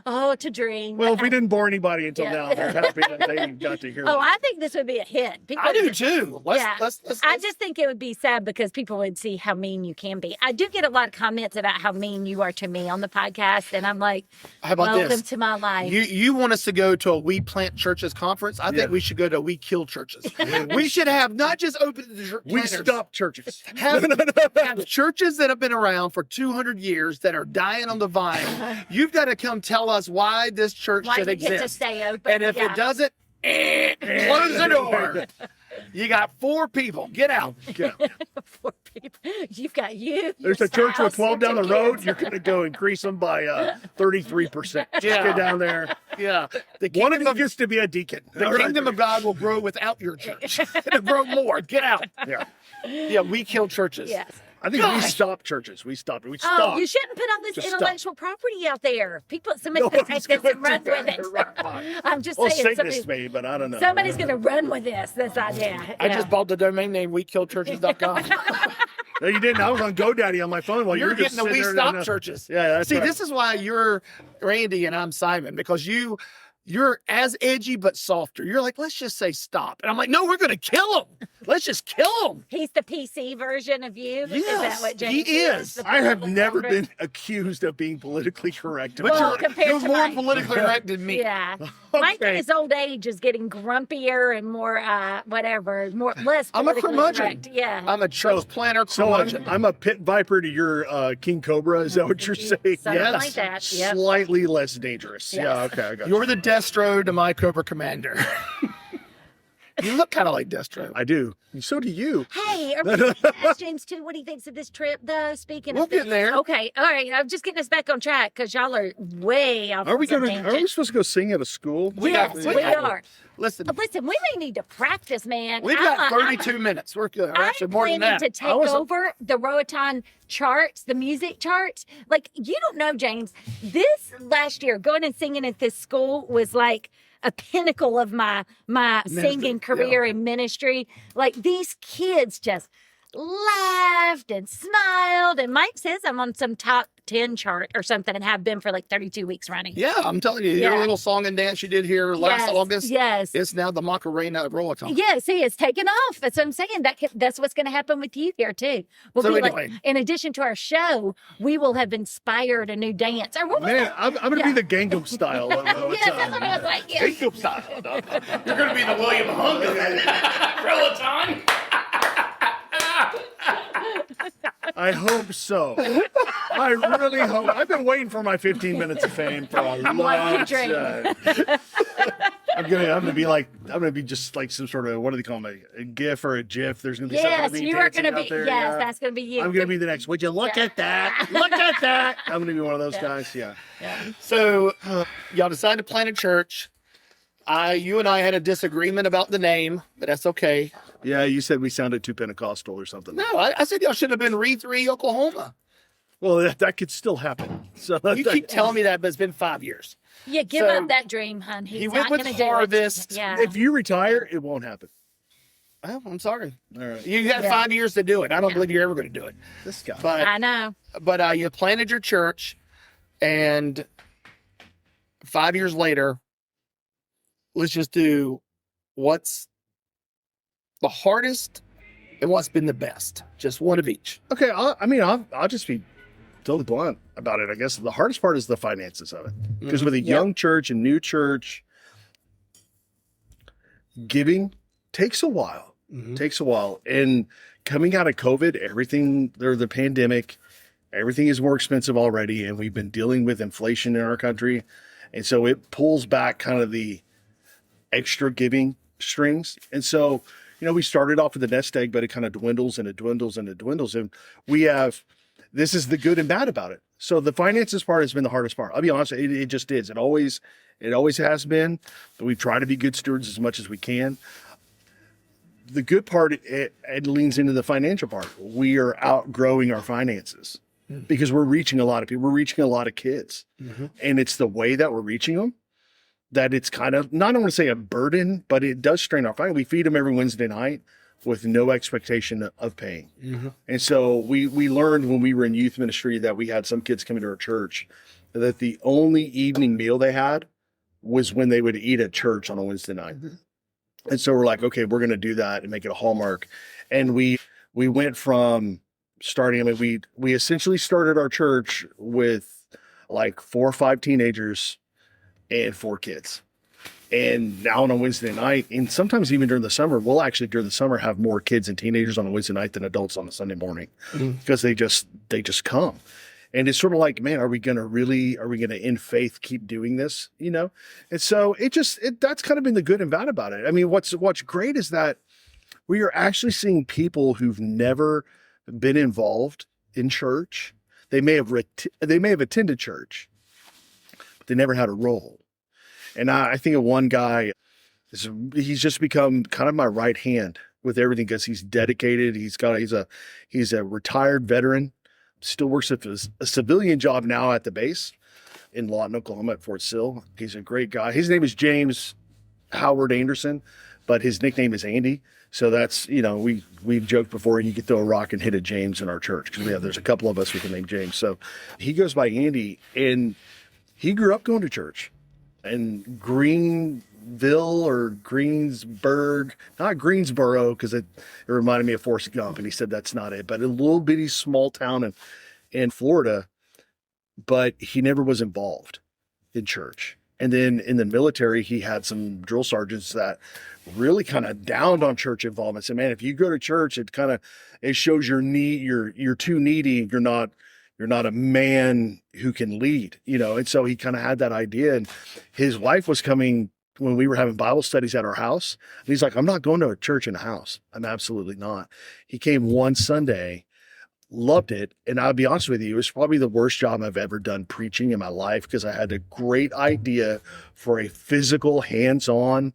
Speaker 2: Oh, to dream.
Speaker 3: Well, if we didn't bore anybody until
Speaker 2: Yeah.
Speaker 3: now, I'm happy that they got to hear
Speaker 2: Oh,
Speaker 3: that.
Speaker 2: I think this would be a hit. People
Speaker 1: I do
Speaker 2: would-
Speaker 1: too. Let's
Speaker 2: I just think it would be sad because people would see how mean you can be. I do get a lot of comments about how mean you are to me on the podcast, and I'm like,
Speaker 1: How about
Speaker 2: welcome
Speaker 1: this?
Speaker 2: to my life.
Speaker 1: You want us to go to a We Plant Churches conference? I
Speaker 3: Yeah.
Speaker 1: think we should go to We Kill Churches. We should have not just open the
Speaker 3: We
Speaker 1: planters,
Speaker 3: stop churches.
Speaker 1: have churches that have been around for 200 years that are dying on the vine. You've got to come tell us why this church
Speaker 2: Why
Speaker 1: should
Speaker 2: you get to
Speaker 1: exist.
Speaker 2: stay open?
Speaker 1: And if
Speaker 2: Yeah.
Speaker 1: it doesn't, close the door. You got 4 people. Get out.
Speaker 3: Yeah.
Speaker 2: For people, you've got you.
Speaker 3: There's
Speaker 2: your
Speaker 3: a church with
Speaker 2: spouse,
Speaker 3: 12 down the
Speaker 2: your
Speaker 3: road.
Speaker 2: kids.
Speaker 3: You're going to go increase them by 33%. Just
Speaker 1: Yeah.
Speaker 3: get down there.
Speaker 1: Yeah. The
Speaker 3: One of
Speaker 1: kingdom
Speaker 3: them gets to be a deacon.
Speaker 1: the kingdom of God will grow without your church. It'll grow more. Get out.
Speaker 3: Yeah.
Speaker 1: Yeah, we kill churches.
Speaker 2: Yes.
Speaker 3: I think we
Speaker 1: Gosh.
Speaker 3: stop churches. We stopped. We
Speaker 2: Oh,
Speaker 3: stopped.
Speaker 2: you shouldn't put all this
Speaker 3: Just stop.
Speaker 2: intellectual property out there. Somebody's going to take
Speaker 3: Nobody's
Speaker 2: this and
Speaker 3: gonna
Speaker 2: run
Speaker 3: do
Speaker 2: with
Speaker 3: that.
Speaker 2: it.
Speaker 3: Right, fine.
Speaker 2: I'm just
Speaker 3: Well,
Speaker 2: saying.
Speaker 3: Satanists may, but I don't know.
Speaker 2: Somebody's going to run with this idea.
Speaker 1: I
Speaker 2: Yeah.
Speaker 1: just bought the domain name wekillchurches.com.
Speaker 3: No, you didn't. I was on GoDaddy on my phone while
Speaker 1: You're
Speaker 3: you were just
Speaker 1: getting the We
Speaker 3: sitting there.
Speaker 1: Stop Churches.
Speaker 3: Yeah, that's
Speaker 1: See,
Speaker 3: right.
Speaker 1: this is why you're Randy and I'm Simon, because you're as edgy but softer. You're like, let's just say stop. And I'm like, no, we're going to kill him. Let's just kill him.
Speaker 2: He's the PC version of you. Is that
Speaker 1: Yes,
Speaker 2: what
Speaker 1: he
Speaker 2: James
Speaker 1: is.
Speaker 2: The
Speaker 3: I have never
Speaker 2: PC
Speaker 3: been accused of being politically correct.
Speaker 1: But
Speaker 2: Well, compared
Speaker 1: you're
Speaker 2: to
Speaker 1: more
Speaker 2: mine.
Speaker 1: politically correct than me.
Speaker 2: Yeah. Mike in
Speaker 3: Okay.
Speaker 2: his old age is getting grumpier and more less
Speaker 1: I'm a
Speaker 2: politically
Speaker 1: curmudgeon.
Speaker 2: correct. Yeah.
Speaker 1: I'm a church planter
Speaker 3: So
Speaker 1: curmudgeon.
Speaker 3: I'm a pit viper to your king cobra. Is that what you're saying?
Speaker 2: Something
Speaker 1: Yes.
Speaker 2: like that. Yep.
Speaker 3: Slightly less dangerous.
Speaker 2: Yes.
Speaker 3: Yeah. Okay. I got
Speaker 1: You're the Destro to my Cobra Commander. You look kind of like Destro.
Speaker 3: I do. And so do you.
Speaker 2: Hey, are we gonna ask James too what he thinks of this trip, though? Speaking
Speaker 1: We'll
Speaker 2: of
Speaker 1: get there.
Speaker 2: Okay, all right. I'm just getting us back on track because y'all are way off.
Speaker 3: Are we
Speaker 2: on some
Speaker 3: gonna? Are we supposed to go sing at a school?
Speaker 2: Yes, we are.
Speaker 1: Listen,
Speaker 2: Listen, we may need to practice, man.
Speaker 1: we've got 32 minutes. We're good. Or actually
Speaker 2: I'm
Speaker 1: more than
Speaker 2: planning
Speaker 1: that.
Speaker 2: to take over the Roatan charts, the music charts. Like, you don't know, James, this last year, going and singing at this school was like a pinnacle of my singing career and ministry. Like, these kids just laughed and smiled. And Mike says I'm on some top 10 chart or something and have been for like 32 weeks running.
Speaker 1: Yeah, I'm telling you,
Speaker 2: Yeah.
Speaker 1: your little song and dance you did here last
Speaker 2: Yes,
Speaker 1: August,
Speaker 2: yes.
Speaker 1: it's now the Macarena of Roatan.
Speaker 2: Yeah, see, it's taken off. That's what I'm saying. That's what's going to happen with you here too. We'll
Speaker 1: So
Speaker 2: be
Speaker 1: anyway.
Speaker 2: like, in addition to our show, we will have inspired a new dance. Or what was
Speaker 3: Man,
Speaker 2: that?
Speaker 3: I'm gonna
Speaker 2: Yeah.
Speaker 3: be the Gangnam style.
Speaker 2: Yes, that's what I was like. Yeah.
Speaker 3: Gangnam style.
Speaker 1: You're going to be the William Hung of Roatan.
Speaker 3: I hope so. I really hope. I've been waiting for my 15 minutes of fame for a long
Speaker 2: like you
Speaker 3: time. I'm gonna be just like some sort of, what do they call me, a GIF or a GIF. There's gonna be something
Speaker 2: Yes,
Speaker 3: of me
Speaker 2: you are
Speaker 3: dancing
Speaker 2: going to
Speaker 3: out
Speaker 2: be.
Speaker 3: there,
Speaker 2: Yes,
Speaker 3: yeah.
Speaker 2: that's going to be you.
Speaker 3: I'm gonna be the next. Would you look at that? Look at that. I'm gonna be one of those guys. Yeah.
Speaker 1: So, y'all decided to plant a church. You and I had a disagreement about the name, but that's okay.
Speaker 3: Yeah. You said we sounded too Pentecostal or something.
Speaker 1: No, I said y'all should have been Re3 Oklahoma.
Speaker 3: Well, that could still happen. So
Speaker 1: You keep telling me that, but it's been 5 years.
Speaker 2: Yeah, give
Speaker 1: So,
Speaker 2: up that dream, hon. He's
Speaker 1: he went
Speaker 2: not
Speaker 1: with
Speaker 2: going to do
Speaker 1: Harvest.
Speaker 2: it. Yeah.
Speaker 3: if you retire, it won't happen.
Speaker 1: Oh, I'm sorry.
Speaker 3: All right.
Speaker 1: You got
Speaker 2: Yeah.
Speaker 1: 5 years to do it. I don't believe you're ever going to do it.
Speaker 3: This guy.
Speaker 2: I know.
Speaker 1: But you planted your church, and 5 years later, let's just do what's the hardest and what's been the best. Just one of each.
Speaker 3: Okay, I'll just be totally blunt about it. I guess the hardest part is the finances of it, because with a young church and new church, giving takes a while. Takes a while, and coming out of COVID, the pandemic, everything is more expensive already, and we've been dealing with inflation in our country, and so it pulls back kind of the extra giving strings, and so. We started off with a nest egg, but it kind of dwindles and it dwindles and it dwindles. And we have this is the good and bad about it. So the finances part has been the hardest part. I'll be honest, it just is. It always has been. But we try to be good stewards as much as we can. The good part, it leans into the financial part. We are outgrowing our finances because we're reaching a lot of people. We're reaching a lot of kids. And it's the way that we're reaching them that it's kind of, not I don't want to say a burden, but it does strain our finances. We feed them every Wednesday night with no expectation of paying. And so we learned when we were in youth ministry that we had some kids coming to our church that the only evening meal they had was when they would eat at church on a Wednesday night. And so we're like, okay, we're going to do that and make it a hallmark. And we went from starting, I mean, we essentially started our church with like 4 or 5 teenagers and 4 kids. And now on a Wednesday night, and sometimes even during the summer, we'll actually during the summer have more kids and teenagers on a Wednesday night than adults on a Sunday morning because they just come. And it's sort of like, man, are we going to in faith keep doing this? You know? And so that's kind of been the good and bad about it. I mean, what's great is that we are actually seeing people who've never been involved in church. They may have attended church, but they never had a role. And I think of one guy, he's just become kind of my right hand with everything because he's dedicated. He's a retired veteran, still works at a civilian job now at the base in Lawton, Oklahoma at Fort Sill. He's a great guy. His name is James Howard Anderson, but his nickname is Andy. So that's, we've joked before, you could throw a rock and hit a James in our church because there's a couple of us with the name James. So he goes by Andy, and he grew up going to church. And Greenville or Greensburg, not Greensboro, because it reminded me of Forrest Gump, and he said that's not it, but a little bitty small town in Florida, but he never was involved in church. And then in the military, he had some drill sergeants that really kind of downed on church involvement. Said, man, if you go to church, it shows you're too needy. You're not a man who can lead, And so he kind of had that idea. And his wife was coming when we were having Bible studies at our house. And he's like, I'm not going to a church in a house. I'm absolutely not. He came one Sunday, loved it. And I'll be honest with you, it was probably the worst job I've ever done preaching in my life because I had a great idea for a physical, hands-on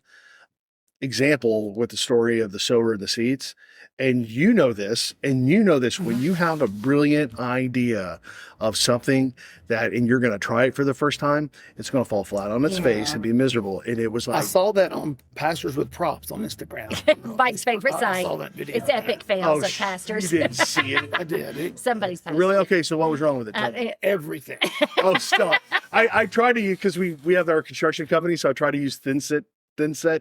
Speaker 3: example with the story of the sower and the seeds. And this, when you have a brilliant idea of something and you're going to try it for the first time, it's going to fall flat on its face and be miserable. And it was like,
Speaker 1: I saw that on Pastors with Props on Instagram.
Speaker 2: Mike's favorite site.
Speaker 1: I saw that video.
Speaker 2: It's epic fails of pastors.
Speaker 3: You didn't see it.
Speaker 1: I did.
Speaker 2: Somebody's posted.
Speaker 3: Really? Okay. So what was wrong with it?
Speaker 1: Everything.
Speaker 3: Oh, stop. I try to use, because we have our construction company, so I try to use thin set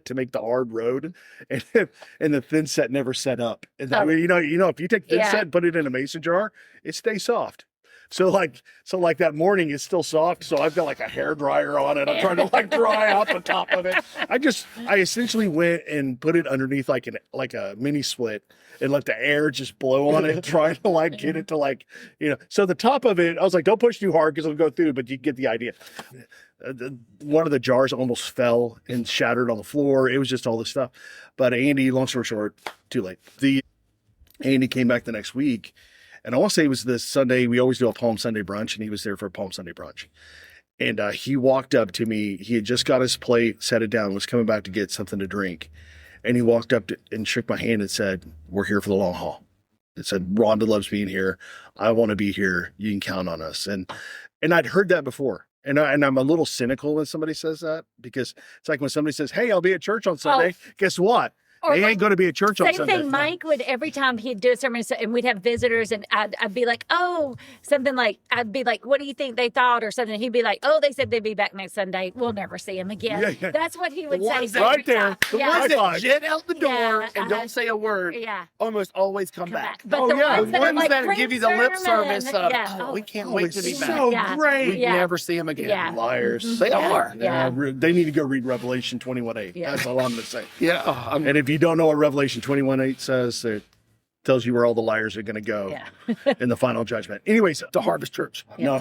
Speaker 3: to make the hard road, and the thin set never set up. And that way, if you take thin set and put it in a mason jar, it stays soft. So like that morning, it's still soft. So I've got like a hair dryer on it. I'm trying to dry out the top of it. I essentially went and put it underneath like a mini split and let the air just blow on it, trying to get it to So the top of it, I was like, don't push too hard because it'll go through, but you get the idea. One of the jars almost fell and shattered on the floor. It was just all this stuff. But Andy, long story short, too late. Andy came back the next week, and I want to say it was this Sunday. We always do a Palm Sunday brunch, and he was there for a Palm Sunday brunch. And he walked up to me. He had just got his plate, set it down, was coming back to get something to drink. And he walked up and shook my hand and said, "We're here for the long haul." It said, "Rhonda loves being here. I want to be here. You can count on us." And I'd heard that before. And I'm a little cynical when somebody says that, because it's like when somebody says, "Hey, I'll be at church on Sunday." Guess what? They ain't going to be at church on Sunday.
Speaker 2: Same thing. Mike would, every time he'd do a sermon and we'd have visitors, and I'd be like, "Oh," something like, I'd be like, "What do you think they thought?" or something. He'd be like, "Oh, they said they'd be back next Sunday. We'll never see him again." Yeah. That's what he would say.
Speaker 3: Right there.
Speaker 1: The ones that jet out the door and don't say a word almost always come back.
Speaker 2: But the ones
Speaker 1: that give you the lip service of, we can't wait to be back.
Speaker 3: So great.
Speaker 1: We never see him again.
Speaker 2: Yeah.
Speaker 3: Liars.
Speaker 1: They are.
Speaker 2: Yeah.
Speaker 3: They need to go read Revelation 21:8.
Speaker 2: Yeah.
Speaker 3: That's all I'm going to say.
Speaker 1: Yeah.
Speaker 3: And if you don't know what Revelation 21:8 says, it tells you where all the liars are going to go in the final judgment. Anyways,
Speaker 1: The Harvest Church.
Speaker 3: No,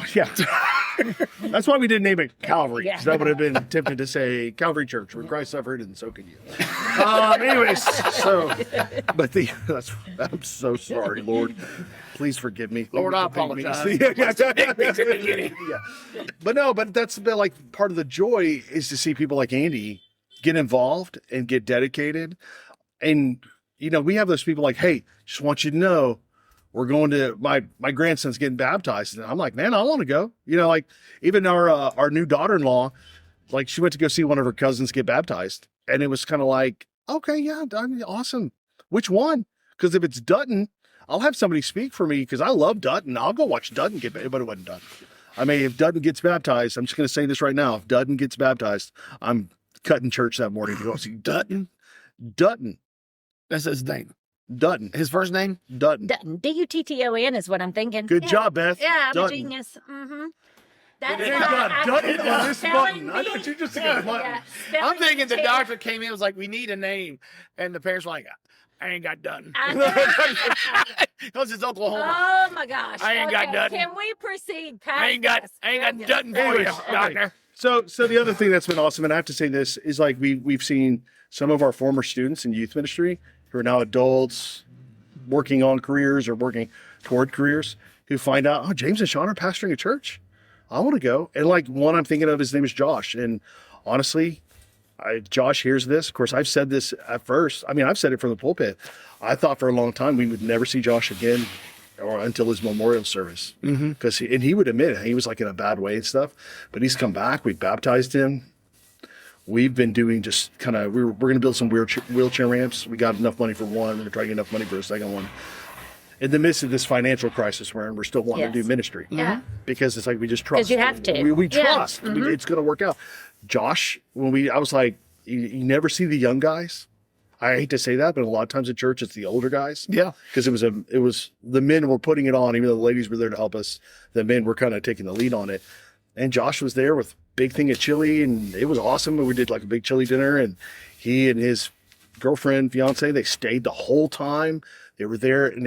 Speaker 3: That's why we didn't name it Calvary.
Speaker 2: Yeah.
Speaker 3: 'Cause that would have been tempted to say Calvary Church, where Christ suffered and so can you. Anyways, I'm so sorry, Lord. Please forgive me.
Speaker 1: Lord, I
Speaker 3: Forgive me.
Speaker 1: apologize.
Speaker 3: Yeah. But that's been like part of the joy is to see people like Andy get involved and get dedicated. And, we have those people like, hey, just want you to know, we're going to, my grandson's getting baptized. And I'm like, man, I want to go. Like even our new daughter-in-law, like she went to go see one of her cousins get baptized. And it was kind of like, okay, yeah, awesome. Which one? Because if it's Dutton, I'll have somebody speak for me because I love Dutton. I'll go watch Dutton get baptized, but it wasn't Dutton. I mean, if Dutton gets baptized, I'm just going to say this right now. If Dutton gets baptized, I'm cutting church that morning to go see Dutton. Dutton.
Speaker 1: That's his name.
Speaker 3: Dutton.
Speaker 1: His first name?
Speaker 3: Dutton.
Speaker 2: Dutton is what I'm thinking.
Speaker 3: Good job, Beth.
Speaker 2: Yeah, I'm
Speaker 3: Dutton.
Speaker 2: a genius. Mm-hmm. That's
Speaker 3: They
Speaker 2: what
Speaker 3: got
Speaker 2: I-
Speaker 3: Dutton on this
Speaker 2: spelling
Speaker 3: button. I
Speaker 2: bee.
Speaker 3: thought you just got a button.
Speaker 2: Yeah,
Speaker 1: I'm
Speaker 2: spelling
Speaker 1: thinking the
Speaker 2: bee.
Speaker 1: doctor came in and was like, we need a name. And the parents were like, I ain't got Dutton.
Speaker 2: I know.
Speaker 1: Because it's Oklahoma.
Speaker 2: Oh my gosh.
Speaker 1: I ain't got
Speaker 2: Okay,
Speaker 1: Dutton.
Speaker 2: Can we proceed past
Speaker 1: I ain't got
Speaker 2: this?
Speaker 1: Dutton for you,
Speaker 3: Anyways, okay.
Speaker 1: doctor.
Speaker 3: So the other thing that's been awesome, and I have to say this, is like we've seen some of our former students in youth ministry who are now adults working on careers or working toward careers who find out, oh, James and Sean are pastoring a church. I want to go. And like one I'm thinking of, his name is Josh. And honestly, Josh hears this. Of course, I've said this at first. I mean, I've said it from the pulpit. I thought for a long time we would never see Josh again or until his memorial service. Because he would admit it. He was like in a bad way and stuff. But he's come back. We baptized him. We've been doing just kind of, we're going to build some wheelchair ramps. We got enough money for one. We're going to try to get enough money for a second one. In the midst of this financial crisis we're in, we're still wanting to
Speaker 2: Yes.
Speaker 3: do ministry.
Speaker 2: Yeah.
Speaker 3: Because it's like we just trust.
Speaker 2: 'Cause you have to.
Speaker 3: We
Speaker 2: Yeah.
Speaker 3: trust. It's going to work out. Josh, I was like, you never see the young guys. I hate to say that, but a lot of times at church, it's the older guys.
Speaker 1: Yeah.
Speaker 3: Because it was the men were putting it on, even though the ladies were there to help us. The men were kind of taking the lead on it. And Josh was there with big thing of chili, and it was awesome. We did like a big chili dinner, and he and his girlfriend, fiance, they stayed the whole time. They were there, and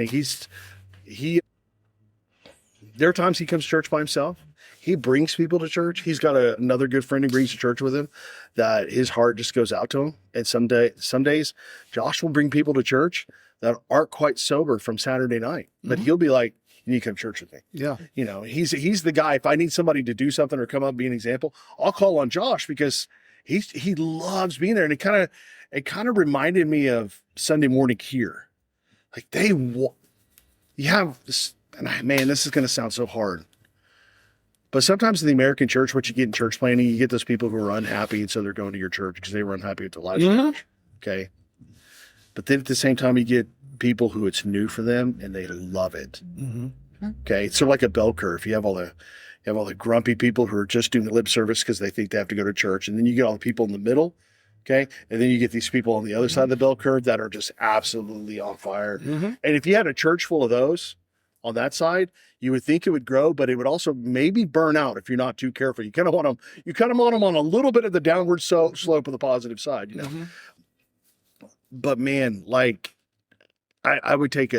Speaker 3: there are times he comes to church by himself. He brings people to church. He's got another good friend he brings to church with him that his heart just goes out to him. And some days, Josh will bring people to church that aren't quite sober from Saturday night. But he'll be like, you need to come to church with me.
Speaker 1: Yeah.
Speaker 3: He's the guy. If I need somebody to do something or come up and be an example, I'll call on Josh because he loves being there. And it kind of reminded me of Sunday morning here. Like you have this, and man, this is going to sound so hard. But sometimes in the American church, what you get in church planning, you get those people who are unhappy, and so they're going to your church because they were unhappy with the last church. Okay. But then at the same time, you get people who it's new for them and they love it. Okay. It's sort of like a bell curve. You have all the grumpy people who are just doing the lip service because they think they have to go to church. And then you get all the people in the middle. Okay. And then you get these people on the other side of the bell curve that are just absolutely on fire. And if you had a church full of those on that side, you would think it would grow, but it would also maybe burn out if you're not too careful. You kind of want them on a little bit of the downward slope of the positive side, But man, like I would take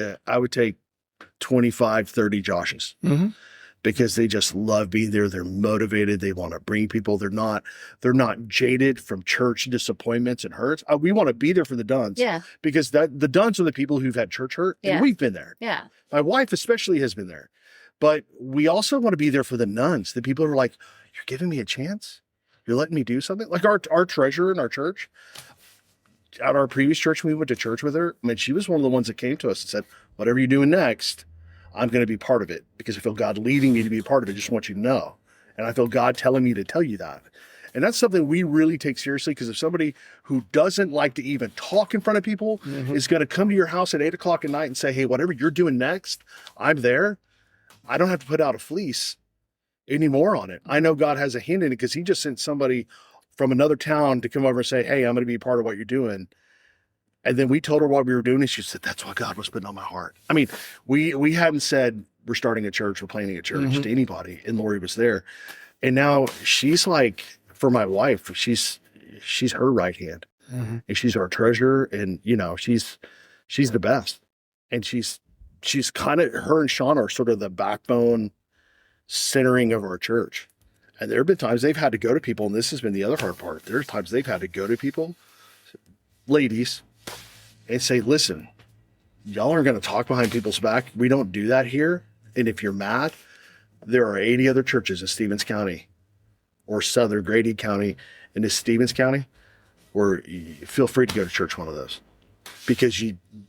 Speaker 3: 25, 30 Joshes because they just love being there. They're motivated. They want to bring people. They're not jaded from church disappointments and hurts. We want to be there for the Duns.
Speaker 2: Yeah.
Speaker 3: Because the Duns are the people who've had church hurt.
Speaker 2: Yeah.
Speaker 3: And we've been there.
Speaker 2: Yeah.
Speaker 3: My wife especially has been there. But we also want to be there for the nuns, the people who are like, you're giving me a chance? You're letting me do something? Like our treasurer in our church, at our previous church, when we went to church with her, I mean, she was one of the ones that came to us and said, whatever you're doing next, I'm going to be part of it because I feel God leading me to be a part of it. I just want you to know. And I feel God telling me to tell you that. And that's something we really take seriously because if somebody who doesn't like to even talk in front of people is going to come to your house at 8:00 at night and say, hey, whatever you're doing next, I'm there. I don't have to put out a fleece anymore on it. I know God has a hand in it because he just sent somebody from another town to come over and say, hey, I'm going to be a part of what you're doing. And then we told her what we were doing, and she said, that's what God was putting on my heart. I mean, we hadn't said we're starting a church, we're planning a church to anybody, and Lori was there. And now she's like, for my wife, she's her right hand. And she's our treasurer, and she's the best. And she's kind of, her and Sean are sort of the backbone centering of our church. And there have been times they've had to go to people, and this has been the other hard part. There are times they've had to go to people, ladies, and say, listen, y'all aren't going to talk behind people's back. We don't do that here. And if you're mad, there are 80 other churches in Stevens County or Southern Grady County and this Stevens County where you feel free to go to church one of those, because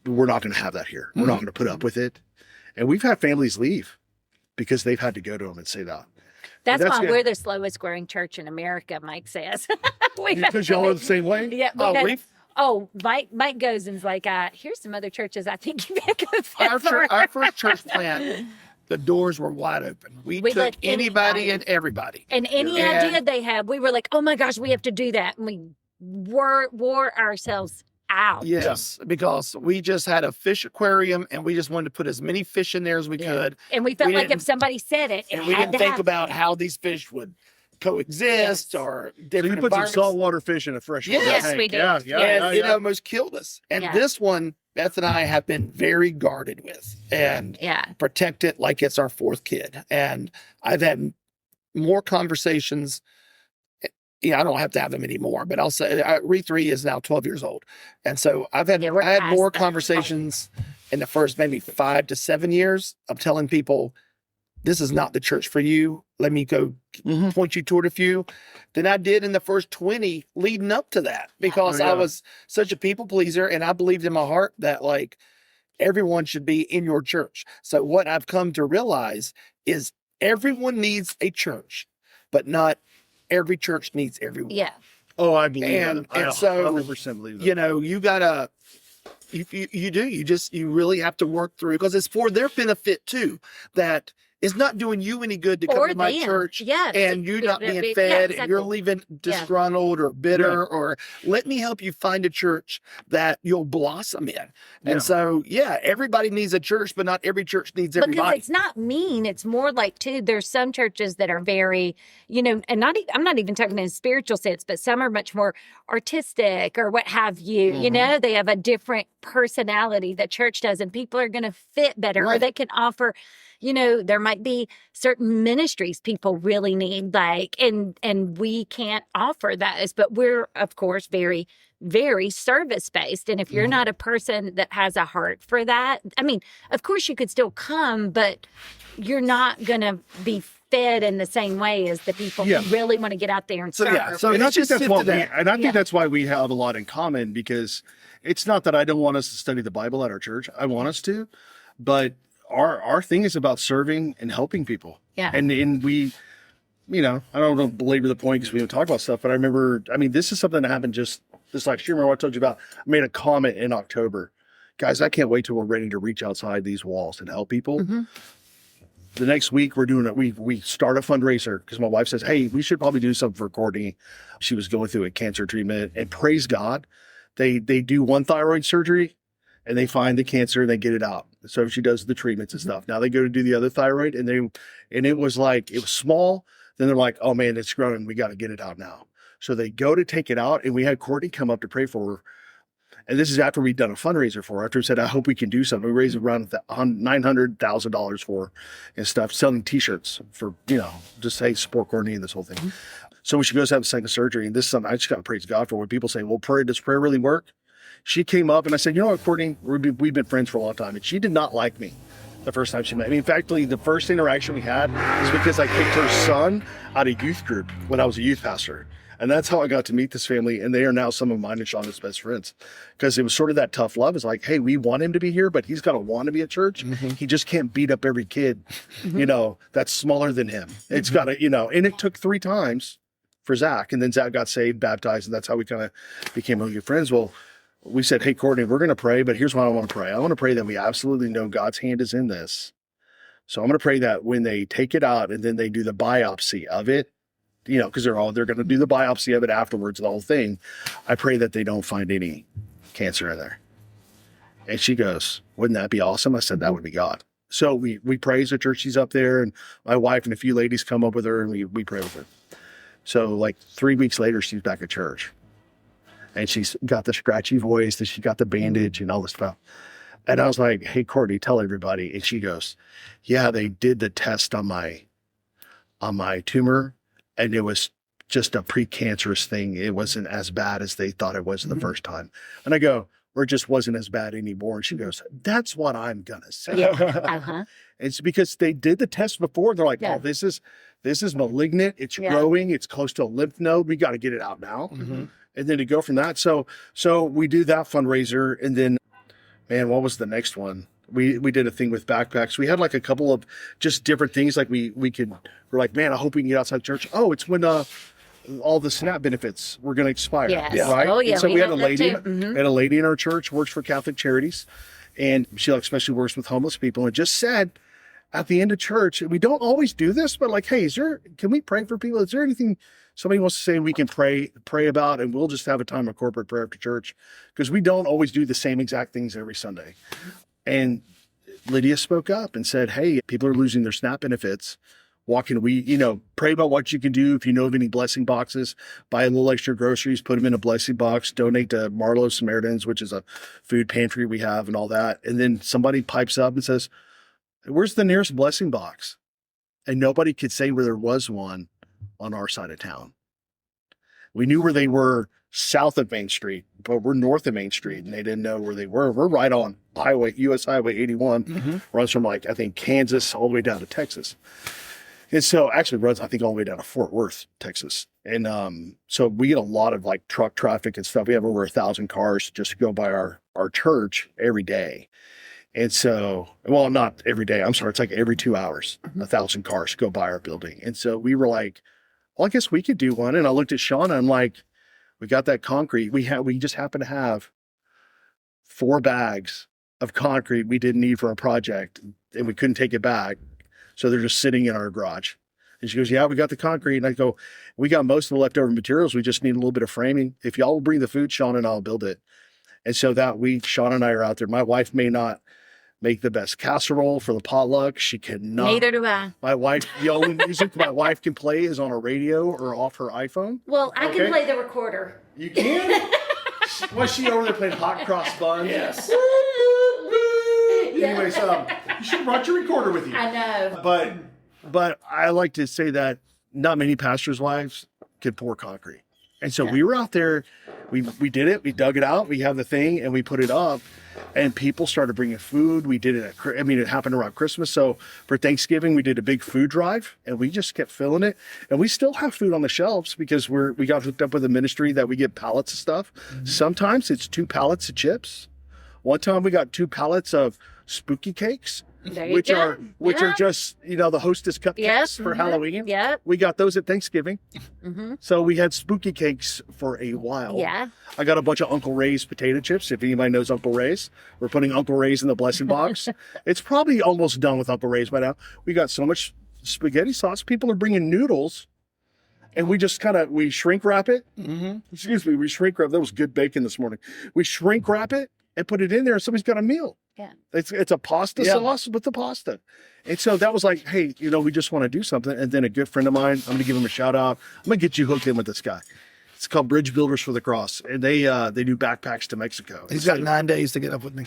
Speaker 3: we're not going to have that here. We're not going to put up with it. And we've had families leave because they've had to go to them and say that.
Speaker 2: That's why
Speaker 3: good.
Speaker 2: we're the slowest growing church in America, Mike says.
Speaker 3: Because y'all are the same way?
Speaker 2: Yeah. Mike goes and's like, here's some other churches I think you can go for.
Speaker 1: Our first church plant, the doors were wide open. We took anybody and everybody.
Speaker 2: And any idea they had, we were like, oh my gosh, we have to do that. And we wore ourselves out.
Speaker 1: Yes, because we just had a fish aquarium and we just wanted to put as many fish in there as we could.
Speaker 2: And we felt like if somebody said it,
Speaker 1: and we didn't think about how these fish would coexist or different.
Speaker 3: So you put some saltwater fish in a freshwater tank.
Speaker 2: Yes, we did.
Speaker 1: Yeah. It almost killed us. And this one, Beth and I have been very guarded with and protect it like it's our fourth kid. And I've had more conversations. I don't have to have them anymore, but I'll say Re3 is now 12 years old. And so I had more conversations in the first maybe 5 to 7 years of telling people, this is not the church for you. Let me go point you toward a few than I did in the first 20 leading up to that, because I was such a people pleaser. And I believed in my heart that like everyone should be in your church. So what I've come to realize is everyone needs a church, but not every church needs everyone.
Speaker 2: Yeah.
Speaker 3: Oh, I believe
Speaker 1: that.
Speaker 3: And
Speaker 1: so,
Speaker 3: 100% believe that.
Speaker 1: You gotta, you really have to work through, because it's for their benefit too, that it's not doing you any good to come to my church and you not being fed and you're leaving disgruntled or bitter, or let me help you find a church that you'll blossom in. And so, everybody needs a church, but not every church needs everybody.
Speaker 2: Because it's not mean. It's more like, too, there's some churches that are very, and I'm not even talking in a spiritual sense, but some are much more artistic or what have you. You know, they have a different personality that church does, and people are going to fit better, or they can offer. There might be certain ministries people really need, like, and we can't offer those, but we're, of course, very, very service-based. And if you're not a person that has a heart for that, I mean, of course you could still come, but you're not going to be fed in the same way as the people who really want to get out there and serve.
Speaker 3: And I think that's why we have a lot in common, because it's not that I don't want us to study the Bible at our church. I want us to, but our thing is about serving and helping people. Yeah. And we, I don't want to belabor the point because we don't talk about stuff, but this is something that happened just this last year. Remember what I told you about? I made a comment in October. Guys, I can't wait till we're ready to reach outside these walls and help people. The next week we're doing it. We start a fundraiser because my wife says, hey, we should probably do something for Courtney. She was going through a cancer treatment, and praise God, they do one thyroid surgery and they find the cancer and they get it out. So she does the treatments and stuff. Now they go to do the other thyroid, and it was small. Then they're like, oh man, it's growing. We got to get it out now. So they go to take it out, and we had Courtney come up to pray for her. And this is after we'd done a fundraiser for her. After we said, I hope we can do something. We raised around $900,000 for her and stuff, selling t-shirts for, just say support Courtney and this whole thing. So when she goes to have a second surgery, and this is something I just got to praise God for, when people say, well, does prayer really work? She came up and I said, you know what, Courtney, we've been friends for a long time. And she did not like me the first time she met me. In fact, the first interaction we had is because I kicked her son out of youth group when I was a youth pastor. And that's how I got to meet this family. And they are now some of mine and Shauna's best friends. Because it was sort of that tough love. It's like, hey, we want him to be here, but he's got to want to be at church. He just can't beat up every kid, that's smaller than him. It's got to, and it took 3 times for Zach. And then Zach got saved, baptized, and that's how we kind of became really good friends. Well, we said, hey, Courtney, we're going to pray, but here's what I want to pray. I want to pray that we absolutely know God's hand is in this. So I'm going to pray that when they take it out and then they do the biopsy of it, because they're going to do the biopsy of it afterwards, the whole thing. I pray that they don't find any cancer in there. And she goes, wouldn't that be awesome? I said, that would be God. So we praise the church. She's up there, and my wife and a few ladies come up with her, and we pray with her. So like 3 weeks later, she's back at church. And she's got the scratchy voice, and she got the bandage and all this stuff. And I was like, hey, Courtney, tell everybody. And she goes, yeah, they did the test on my tumor, and it was just a precancerous thing. It wasn't as bad as they thought it was the first time. And I go, or it just wasn't as bad anymore. And she goes, that's what I'm going to say.
Speaker 2: Yeah.
Speaker 3: It's because they did the test before. They're like,
Speaker 2: Yeah.
Speaker 3: oh, this is malignant. It's growing. It's close to a lymph node. We got to get it out now. And then to go from that. So we do that fundraiser. And then, man, what was the next one? We did a thing with backpacks. We had like a couple of just different things. Like we're like, man, I hope we can get outside church. Oh, it's when all the SNAP benefits were going to expire.
Speaker 2: Yes.
Speaker 3: Right?
Speaker 2: Oh, yeah.
Speaker 3: And so we had a
Speaker 2: that
Speaker 3: lady,
Speaker 2: too. Mhm.
Speaker 3: we had a lady in our church, works for Catholic Charities. And she like especially works with homeless people, and just said at the end of church, we don't always do this, but like, hey, can we pray for people? Is there anything somebody wants to say we can pray about, and we'll just have a time of corporate prayer after church? Because we don't always do the same exact things every Sunday. And Lydia spoke up and said, hey, people are losing their SNAP benefits. What can we, pray about what you can do. If you know of any blessing boxes, buy a little extra groceries, put them in a blessing box, donate to Marlowe Samaritans, which is a food pantry we have and all that. And then somebody pipes up and says, where's the nearest blessing box? And nobody could say where there was one on our side of town. We knew where they were south of Main Street, but we're north of Main Street, and they didn't know where they were. We're right on US Highway 81, runs from I think Kansas all the way down to Texas. And so actually runs, I think, all the way down to Fort Worth, Texas. And so we get a lot of like truck traffic and stuff. We have over 1,000 cars just to go by our church every day. And so, well, not every day. I'm sorry. It's like every 2 hours, 1,000 cars go by our building. And so we were like, well, I guess we could do one. And I looked at Shauna. I'm like, we got that concrete. We just happen to have 4 bags of concrete we didn't need for a project, and we couldn't take it back. So they're just sitting in our garage. And she goes, yeah, we got the concrete. And I go, we got most of the leftover materials. We just need a little bit of framing. If y'all will bring the food, Sean and I'll build it. And so that week, Sean and I are out there. My wife may not make the best casserole for the potluck. She cannot.
Speaker 2: Neither do I.
Speaker 3: My wife, the only music my wife can play is on a radio or off her iPhone.
Speaker 2: Well, I
Speaker 3: Okay.
Speaker 2: can play the recorder.
Speaker 3: You can? Was she over there playing hot cross buns?
Speaker 1: Yes.
Speaker 3: Anyways, you should have brought your recorder with you.
Speaker 2: I know.
Speaker 3: But I like to say that not many pastors' wives can pour concrete. And so we were out there, we did it, we dug it out, we have the thing, and we put it up, and people started bringing food. We did it it happened around Christmas. So for Thanksgiving, we did a big food drive, and we just kept filling it. And we still have food on the shelves because we got hooked up with a ministry that we get pallets of stuff. Sometimes it's 2 pallets of chips. One time we got 2 pallets of spooky cakes,
Speaker 2: There you
Speaker 3: which
Speaker 2: go.
Speaker 3: are just, the hostess cupcakes for Halloween.
Speaker 2: Yep.
Speaker 3: We got those at Thanksgiving.
Speaker 2: Mm-hmm.
Speaker 3: So we had spooky cakes for a while.
Speaker 2: Yeah.
Speaker 3: I got a bunch of Uncle Ray's potato chips. If anybody knows Uncle Ray's, we're putting Uncle Ray's in the blessing box. It's probably almost done with Uncle Ray's by now. We got so much spaghetti sauce. People are bringing noodles, and we just we shrink wrap it. Excuse me, we shrink wrap. That was good bacon this morning. We shrink wrap it and put it in there, and somebody's got a meal.
Speaker 2: Yeah.
Speaker 3: It's a pasta sauce with the pasta. And so that was like, hey, we just want to do something. And then a good friend of mine, I'm going to give him a shout out. I'm going to get you hooked in with this guy. It's called Bridge Builders for the Cross. And they do backpacks to Mexico.
Speaker 1: He's got 9 days to get up with me.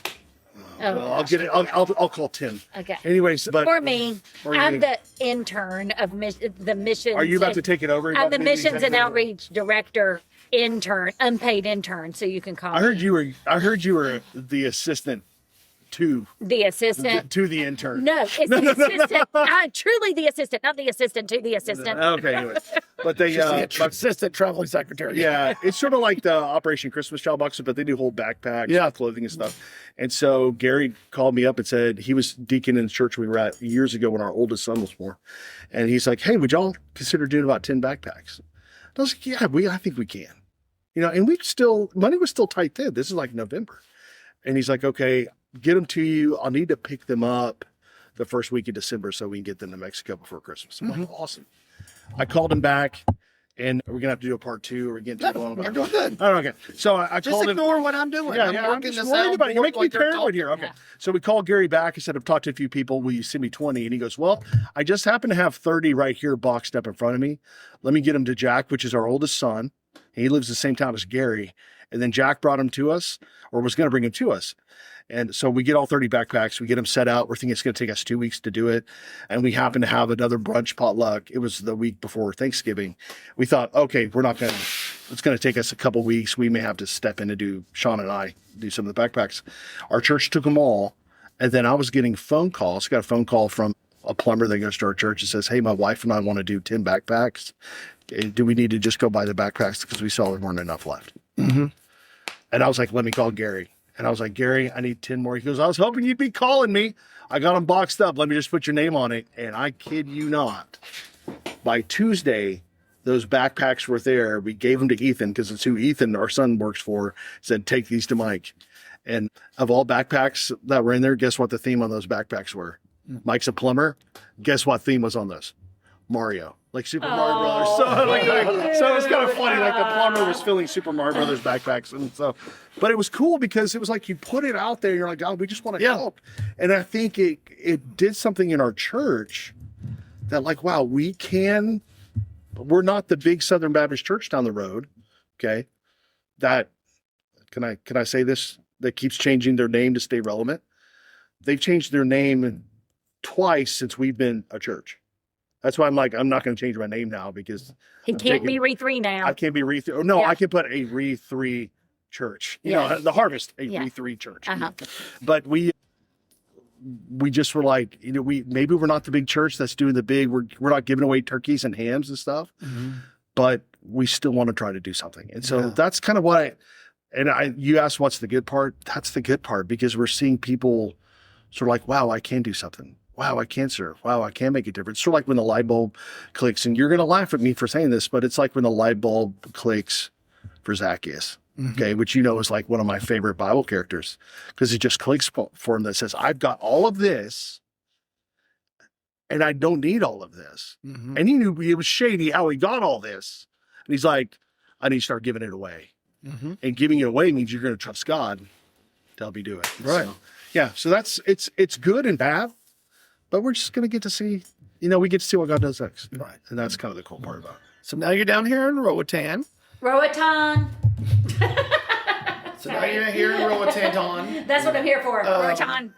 Speaker 2: Oh,
Speaker 3: Well, I'll get it. I'll call Tim.
Speaker 2: okay.
Speaker 3: Anyways, but
Speaker 2: For me,
Speaker 3: Or you
Speaker 2: I'm
Speaker 3: think-
Speaker 2: the intern of the missions.
Speaker 3: are you about to take it over?
Speaker 2: I'm the missions and outreach director intern, unpaid intern. So you can call
Speaker 3: I
Speaker 2: me
Speaker 3: heard you were the assistant to
Speaker 2: the assistant.
Speaker 3: the intern.
Speaker 2: No, it's the assistant. I'm truly the assistant, not the assistant to the assistant.
Speaker 3: Okay, anyways. But they
Speaker 1: She's the assistant traveling secretary.
Speaker 3: yeah, it's sort of like the Operation Christmas Child Boxes, but they do whole backpacks, clothing and stuff. And so Gary called me up and said he was deacon in the church we were at years ago when our oldest son was born. And he's like, hey, would y'all consider doing about 10 backpacks? And I was like, yeah, I think we can. And money was still tight then. This is like November. And he's like, okay, get them to you. I'll need to pick them up the first week of December so we can get them to Mexico before Christmas. I'm like, awesome. I called him back, and we're going to have to do a part 2 or get too long.
Speaker 1: You're doing good.
Speaker 3: Oh, okay. So I
Speaker 1: Just
Speaker 3: called him.
Speaker 1: ignore what I'm doing. I'm
Speaker 3: I'm
Speaker 1: working
Speaker 3: just
Speaker 1: this
Speaker 3: worried
Speaker 1: out.
Speaker 3: about it. You make me
Speaker 1: like you're
Speaker 3: paranoid here. Okay.
Speaker 2: Yeah.
Speaker 3: So we called Gary back. I said, I've talked to a few people. Will you send me 20? And he goes, well, I just happen to have 30 right here boxed up in front of me. Let me get them to Jack, which is our oldest son. He lives the same town as Gary. And then Jack brought him to us, or was going to bring him to us. And so we get all 30 backpacks, we get them set out. We're thinking it's going to take us 2 weeks to do it. And we happen to have another brunch potluck. It was the week before Thanksgiving. We thought, okay, it's going to take us a couple weeks. We may have to step in and Sean and I do some of the backpacks. Our church took them all. And then I was getting phone calls. Got a phone call from a plumber that goes to our church and says, hey, my wife and I want to do 10 backpacks. Do we need to just go buy the backpacks because we saw there weren't enough left?
Speaker 1: Mm-hmm.
Speaker 3: And I was like, let me call Gary. And I was like, Gary, I need 10 more. He goes, I was hoping you'd be calling me. I got them boxed up. Let me just put your name on it. And I kid you not, by Tuesday, those backpacks were there. We gave them to Ethan because it's who Ethan, our son, works for, said, take these to Mike. And of all backpacks that were in there, guess what the theme on those backpacks were? Mike's a plumber. Guess what theme was on this? Mario. Like Super Mario Brothers. So it's kind of funny. Like the plumber was filling Super Mario Brothers backpacks and stuff. But it was cool because it was like you put it out there. You're like, oh, we just want to help. And I think it did something in our church that like, wow, we're not the big Southern Baptist church down the road. Okay. That, can I say this? That keeps changing their name to stay relevant. They've changed their name twice since we've been a church. That's why I'm like, I'm not going to change my name now because
Speaker 2: he can't be Re3 now.
Speaker 3: I can't be Re3. No, I can put a Re3 church. You know, the Harvest, a Re3 church.
Speaker 2: Uh-huh.
Speaker 3: But we just were like, you know, maybe we're not the big church that's doing the big. We're not giving away turkeys and hams and stuff, but we still want to try to do something. And so that's kind of what you asked, what's the good part? That's the good part because we're seeing people sort of like, wow, I can do something. Wow, I can serve. Wow, I can make a difference. Sort of like when the light bulb clicks, and you're going to laugh at me for saying this, but it's like when the light bulb clicks for Zacchaeus, okay, which you know is like one of my favorite Bible characters because it just clicks for him that says, I've got all of this and I don't need all of this. And he knew it was shady how he got all this. And he's like, I need to start giving it away. And giving it away means you're going to trust God to help you do it.
Speaker 1: Right.
Speaker 3: So, so that's, it's good and bad. But we're just going to get to see, we get to see what God does next.
Speaker 1: Right.
Speaker 3: And that's kind of the cool part about it.
Speaker 1: So now you're down here in Roatan.
Speaker 2: Roatan.
Speaker 1: So now you're here in Roatan.
Speaker 2: That's what I'm here for. Roatan.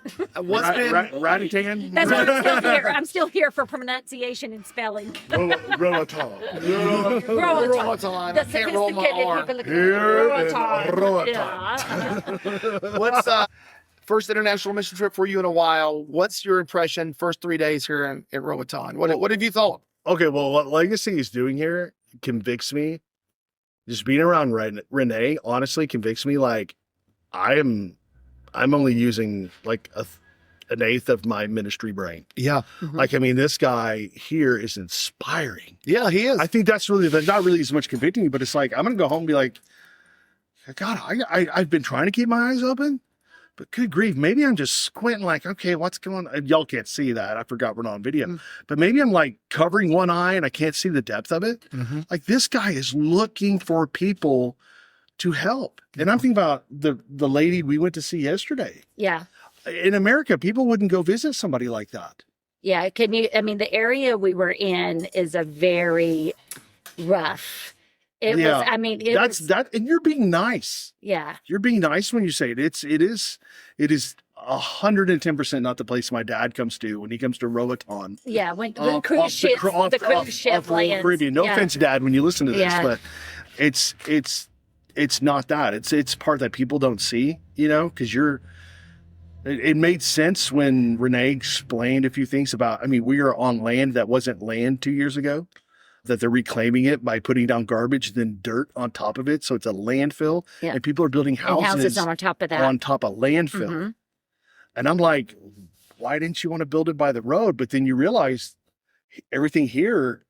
Speaker 1: What's been...
Speaker 3: Ratitan?
Speaker 2: That's what I'm still here. I'm still here for pronunciation and spelling.
Speaker 3: Roatan.
Speaker 1: Roatan.
Speaker 2: The
Speaker 1: I can't roll my R.
Speaker 2: Roatan.
Speaker 1: What's first international mission trip for you in a while? What's your impression first 3 days here in Roatan? What have you thought?
Speaker 3: Okay, well, what Legacy is doing here convicts me. Just being around Renee, honestly, convicts me. Like, I'm only using like an eighth of my ministry brain.
Speaker 1: Yeah.
Speaker 3: Like, I mean, this guy here is inspiring.
Speaker 1: Yeah, he is.
Speaker 3: I think that's really, not really as much convicting me, but it's like, I'm going to go home and be like, God, I've been trying to keep my eyes open. But good grief, maybe I'm just squinting like, okay, what's going on? Y'all can't see that. I forgot we're not on video. But maybe I'm like covering one eye and I can't see the depth of it. Like this guy is looking for people to help. And I'm thinking about the lady we went to see yesterday.
Speaker 2: Yeah.
Speaker 3: In America, people wouldn't go visit somebody like that.
Speaker 2: Yeah. The area we were in is a very rough. And you're being nice.
Speaker 3: Yeah. You're being nice when you say it. It is 110% not the place my dad comes to when he comes to Roatan.
Speaker 2: Yeah, when the cruise ship lands.
Speaker 3: Caribbean. No offense, Dad, when you listen to this, but it's not that. It's part that people don't see, because it made sense when Renee explained a few things about, we are on land that wasn't land 2 years ago. That they're reclaiming it by putting down garbage, then dirt on top of it. So it's a landfill. Yeah. And people are building houses
Speaker 2: on top of that.
Speaker 3: On top of landfill. And I'm like, why didn't you want to build it by the road? But then you realize everything here,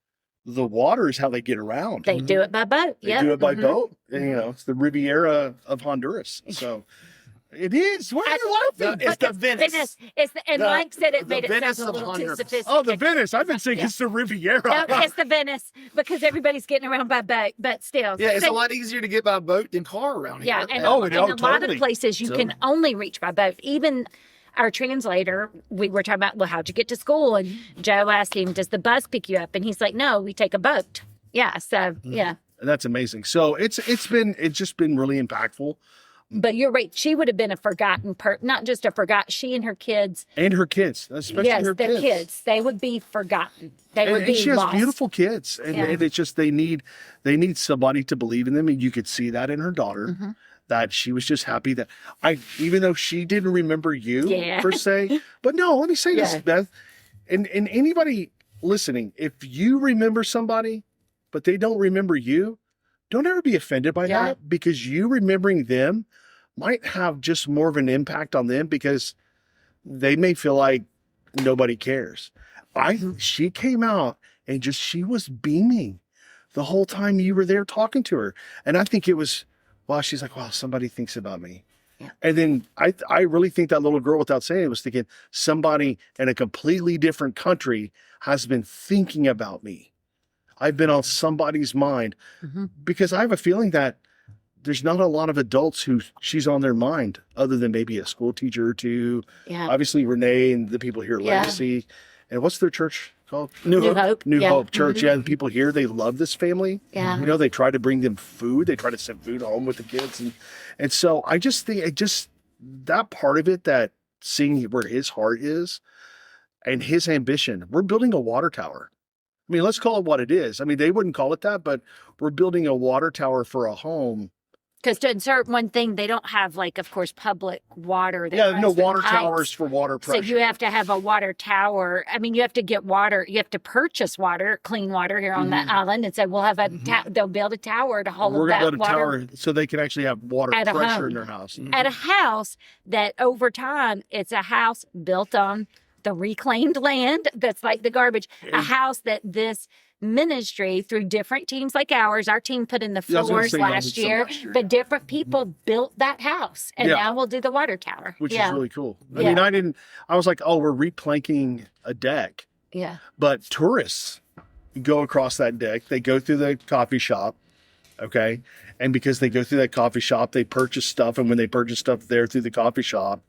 Speaker 3: the water is how they get around.
Speaker 2: They do it by boat.
Speaker 3: They do it by boat. And, it's the Riviera of Honduras. So it is. Where are you laughing?
Speaker 1: It's the Venice.
Speaker 2: Mike said it made it sound a little too sophisticated.
Speaker 3: Oh, the Venice. I've been saying it's the Riviera.
Speaker 2: No, it's the Venice because everybody's getting around by boat, but still.
Speaker 1: Yeah, it's a lot easier to get by boat than car around here.
Speaker 2: Yeah, and a lot of places you can only reach by boat. Even our translator, we were talking about, well, how'd you get to school? And Joe asked him, does the bus pick you up? And he's like, no, we take a boat. Yeah, so, yeah.
Speaker 3: And that's amazing. So it's just been really impactful.
Speaker 2: But you're right. She would have been a forgotten not just a she and her kids.
Speaker 3: And her kids, especially her
Speaker 2: their
Speaker 3: kids.
Speaker 2: kids. They would be forgotten. They would be
Speaker 3: and she has
Speaker 2: lost.
Speaker 3: beautiful kids. And it's just they need somebody to believe in them. And you could see that in her daughter, that she was just happy that even though she didn't remember you per se. But no, let me say this, Beth. And anybody listening, if you remember somebody, but they don't remember you, don't ever be offended by that, because you remembering them might have just more of an impact on them, because they may feel like nobody cares. She came out and she was beaming the whole time you were there talking to her. And I think it was, she's like, wow, somebody thinks about me. Yeah. And then I really think that little girl, without saying it, was thinking somebody in a completely different country has been thinking about me. I've been on somebody's mind, because I have a feeling that there's not a lot of adults who she's on their mind, other than maybe a school teacher or two. Yeah. Obviously Renee and the people here at Legacy. And what's their church called?
Speaker 2: New Hope.
Speaker 3: New Hope Church. Yeah, the people here, they love this family. Yeah. You know, they try to bring them food. They try to send food home with the kids. And so I just think that part of it, that seeing where his heart is and his ambition. We're building a water tower. I mean, let's call it what it is. I mean, they wouldn't call it that, but we're building a water tower for a home.
Speaker 2: Because to insert one thing, they don't have, like, of course, public water.
Speaker 3: No water towers for water pressure.
Speaker 2: So you have to have a water tower. I mean, you have to get water. You have to purchase water, clean water here on that island. And so we'll have they'll build a tower to hold that water. We're going to build a tower
Speaker 3: so they can actually have water pressure in their house.
Speaker 2: At a house that over time, it's a house built on the reclaimed land that's like the garbage. A house that this ministry, through different teams like ours, our team put in the floors last year, but different people built that house, and now we'll do the water tower,
Speaker 3: which is really cool. I mean, I was like, we're replanking a deck, but tourists go across that deck, they go through the coffee shop, okay, and because they go through that coffee shop, they purchase stuff, and when they purchase stuff there through the coffee shop,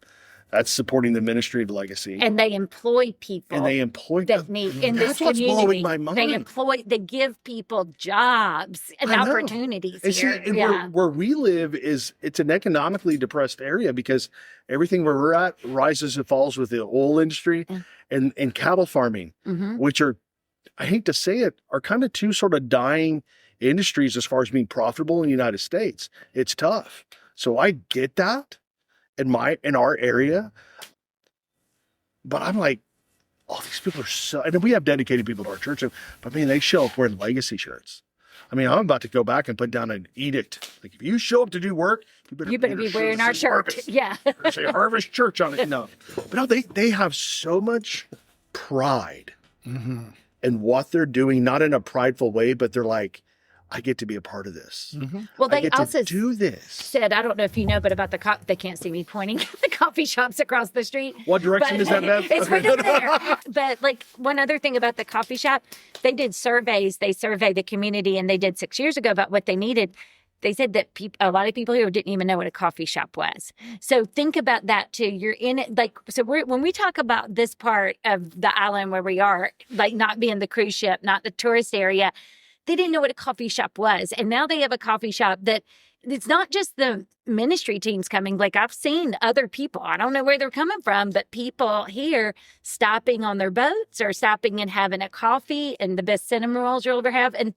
Speaker 3: that's supporting the ministry of Legacy.
Speaker 2: And they employ people.
Speaker 3: That
Speaker 2: need in this community.
Speaker 3: That's what's blowing my mind.
Speaker 2: They give people jobs and opportunities here.
Speaker 3: And where we live it's an economically depressed area, because everything where we're at rises and falls with the oil industry and cattle farming, which are, I hate to say it, are kind of two sort of dying industries as far as being profitable in the United States. It's tough. So I get that. In our area, but I'm like, these people are and we have dedicated people to our church, but man, they show up wearing Legacy shirts. I mean, I'm about to go back and put down an edict. Like, if you show up to do work, you better be wearing our shirt. Harvest. Yeah. Say Harvest Church on it. No, but no, they have so much pride in what they're doing, not in a prideful way, but they're like, I get to be a part of this.
Speaker 2: Well, they also
Speaker 3: do this.
Speaker 2: Said, I don't know if you know, but about they can't see me pointing at the coffee shops across the street.
Speaker 3: What direction is that, Beth?
Speaker 2: It's right up there. But like, one other thing about the coffee shop, they did surveys. They surveyed the community, and they did 6 years ago about what they needed. They said that a lot of people here didn't even know what a coffee shop was. So think about that too. You're in it, like, so when we talk about this part of the island where we are, like not being the cruise ship, not the tourist area, they didn't know what a coffee shop was. And now they have a coffee shop that it's not just the ministry teams coming. Like, I've seen other people, I don't know where they're coming from, but people here stopping on their boats or stopping and having a coffee and the best cinnamon rolls you'll ever have. And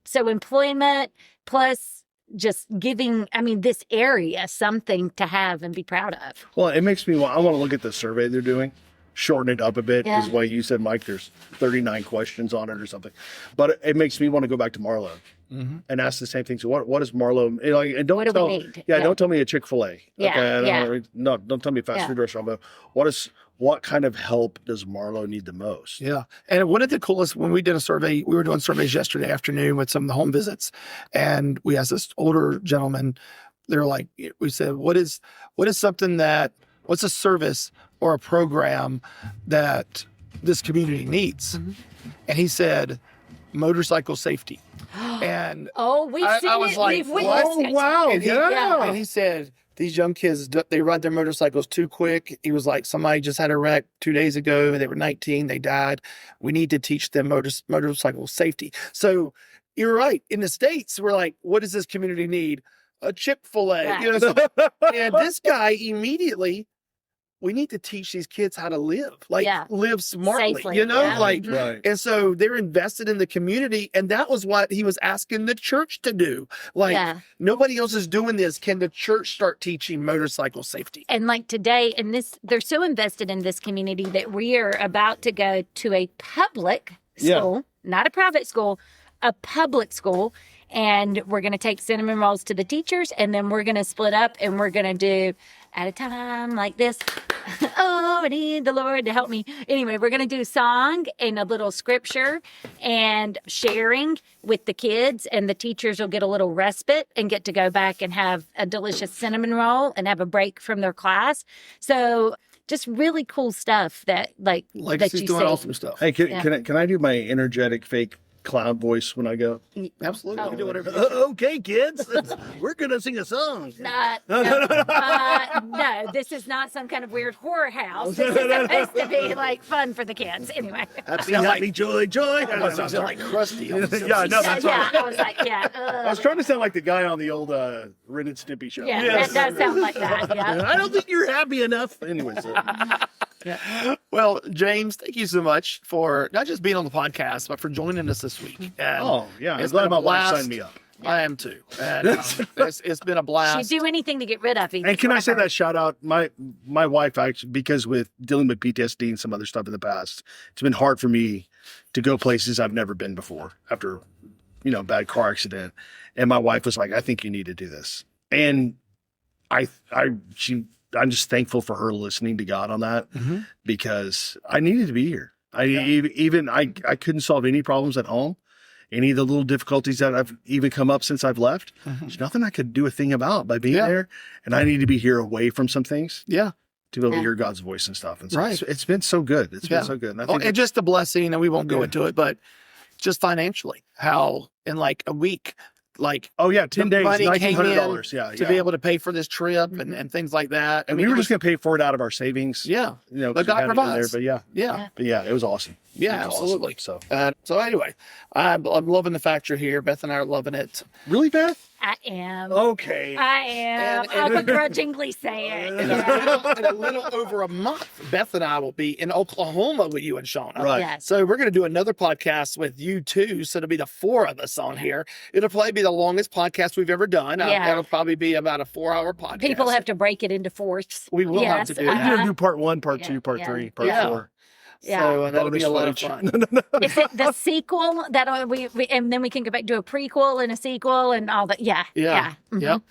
Speaker 2: so employment plus just giving, this area something to have and be proud of.
Speaker 3: Well, it makes me I want to look at the survey they're doing. Shorten it up a bit is why you said, Mike, there's 39 questions on it or something. But it makes me want to go back to Marlo and ask the same thing. So what is Marlo? And don't
Speaker 2: what
Speaker 3: tell,
Speaker 2: do we need?
Speaker 3: Don't tell me a Chick-fil-A.
Speaker 2: Yeah,
Speaker 3: okay? Don't tell me a fast food restaurant. But what kind of help does Marlo need the most?
Speaker 1: Yeah. And one of the coolest, when we did a survey, we were doing surveys yesterday afternoon with some of the home visits, and we asked this older gentleman, they're like, we said, what's a service or a program that this community needs? And he said, motorcycle safety. And
Speaker 2: we've seen
Speaker 1: I was
Speaker 2: it.
Speaker 1: like,
Speaker 2: We've witnessed it.
Speaker 3: Wow.
Speaker 1: And he said, these young kids, they ride their motorcycles too quick. He was like, somebody just had a wreck 2 days ago. They were 19. They died. We need to teach them motorcycle safety. So you're right. In the States, we're like, what does this community need? a Chick-fil-A.
Speaker 2: Right.
Speaker 1: You know, so, and this guy immediately, we need to teach these kids how to live, like live smartly,
Speaker 2: Safely,
Speaker 1: you know,
Speaker 2: yeah.
Speaker 1: like,
Speaker 3: Right.
Speaker 1: and so they're invested in the community. And that was what he was asking the church to do. Like, nobody else is doing this. Can the church start teaching motorcycle safety?
Speaker 2: And like today, and this, they're so invested in this community that we are about to go to a public school, not a private school, a public school. And we're going to take cinnamon rolls to the teachers, and then we're going to split up and we're going to do at a time like this. Oh, I need the Lord to help me. Anyway, we're going to do song and a little scripture and sharing with the kids, and the teachers will get a little respite and get to go back and have a delicious cinnamon roll and have a break from their class. So just really cool stuff that that
Speaker 1: Legacy's
Speaker 2: you
Speaker 1: doing
Speaker 2: see.
Speaker 1: awesome stuff.
Speaker 3: Hey, can I do my energetic fake clown voice when I go?
Speaker 1: Absolutely. You can do whatever.
Speaker 3: Okay, kids, we're gonna sing a song.
Speaker 2: No, this is not some kind of weird horror house. This is supposed to be like fun for the kids. Anyway.
Speaker 3: Happy, joy.
Speaker 1: That sounds like Krusty.
Speaker 3: Yeah, no, that's all right.
Speaker 2: I was like,
Speaker 3: I was trying to sound like the guy on the old Ren and Stimpy show.
Speaker 2: yeah, that does sound like that. Yeah.
Speaker 3: I don't think you're happy enough. Anyways.
Speaker 1: Well, James, thank you so much for not just being on the podcast, but for joining us this week. And
Speaker 3: Oh, yeah. I'm
Speaker 1: it's
Speaker 3: glad
Speaker 1: been
Speaker 3: my
Speaker 1: a
Speaker 3: wife
Speaker 1: blast.
Speaker 3: signed me up.
Speaker 1: I am too. And it's been a
Speaker 2: She'd
Speaker 1: blast.
Speaker 2: do anything to get rid of you.
Speaker 3: And can I say that shout out? My wife, actually, because with dealing with PTSD and some other stuff in the past, it's been hard for me to go places I've never been before after, a bad car accident. And my wife was like, I think you need to do this. And I'm just thankful for her listening to God on that because I needed to be here. I couldn't solve any problems at home. Any of the little difficulties that have even come up since I've left, there's nothing I could do a thing about by being there. And I need to be here away from some things.
Speaker 1: Yeah.
Speaker 3: To be able to hear God's voice and stuff. And so
Speaker 1: Right.
Speaker 3: it's been so good. It's been so good. And I think
Speaker 1: and just a blessing, and we won't go into it, but just financially, how in like a week, like
Speaker 3: 10 days,
Speaker 1: money came in
Speaker 3: $1,900. Yeah.
Speaker 1: to be able to pay for this trip and things like that.
Speaker 3: And we were just going to pay for it out of our savings.
Speaker 1: Yeah.
Speaker 3: 'cause
Speaker 1: But
Speaker 3: we
Speaker 1: God
Speaker 3: had it in
Speaker 1: provides.
Speaker 3: There, but yeah, it was awesome.
Speaker 1: Yeah,
Speaker 3: It was
Speaker 1: absolutely.
Speaker 3: Awesome.
Speaker 1: So anyway, I'm loving the fact you're here. Beth and I are loving it.
Speaker 3: Really, Beth?
Speaker 2: I am.
Speaker 3: Okay.
Speaker 2: I am.
Speaker 1: And-
Speaker 2: I'll begrudgingly say it.
Speaker 1: In a little over a month, Beth and I will be in Oklahoma with you and Shauna.
Speaker 3: Right.
Speaker 2: Yes.
Speaker 1: So we're going to do another podcast with you too. So it'll be the four of us on here. It'll probably be the longest podcast we've ever done.
Speaker 2: Yeah.
Speaker 1: It'll probably be about a 4-hour podcast.
Speaker 2: People have to break it into fourths.
Speaker 1: We will have to do
Speaker 3: We're
Speaker 1: that.
Speaker 3: going to do part 1, part 2, part
Speaker 2: Yeah.
Speaker 3: 3, part
Speaker 2: Yeah.
Speaker 3: 4.
Speaker 1: So that'll be
Speaker 3: Bonus
Speaker 1: a lot of
Speaker 3: footage.
Speaker 1: fun.
Speaker 2: Is it the sequel that we and then we can go back to a prequel and a sequel and all that? Yeah.
Speaker 1: Yeah.
Speaker 2: Mhm.
Speaker 1: Yep.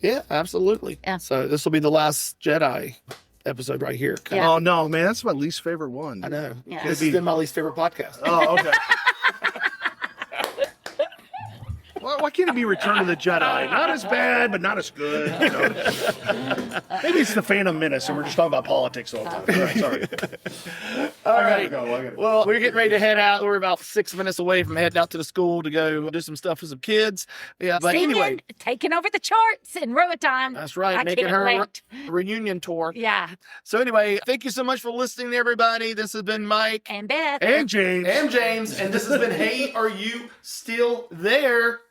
Speaker 1: Yeah, absolutely.
Speaker 2: Yeah.
Speaker 1: So this will be the last Jedi episode right here.
Speaker 2: Yeah.
Speaker 3: Oh, no, man. That's my least favorite one.
Speaker 1: I know.
Speaker 2: Yeah.
Speaker 1: This has been my least favorite podcast.
Speaker 3: Oh, okay. Why can't it be Return of the Jedi? Not as bad, but not as good. Maybe it's the Phantom Menace, and we're just talking about politics all the time. All right, sorry.
Speaker 1: All right.
Speaker 3: Go.
Speaker 1: Well, we're getting ready to head out. We're about 6 minutes away from heading out to the school to go do some stuff with some kids. Yeah, but
Speaker 2: Singing,
Speaker 1: anyway,
Speaker 2: taking over the charts in Roatan.
Speaker 1: that's right.
Speaker 2: I
Speaker 1: Making
Speaker 2: can't
Speaker 1: her
Speaker 2: wait.
Speaker 1: reunion tour.
Speaker 2: Yeah.
Speaker 1: So anyway, thank you so much for listening, everybody. This has been Mike
Speaker 2: And Beth.
Speaker 3: And James.
Speaker 1: and James, and this has been Hey, Are You Still There?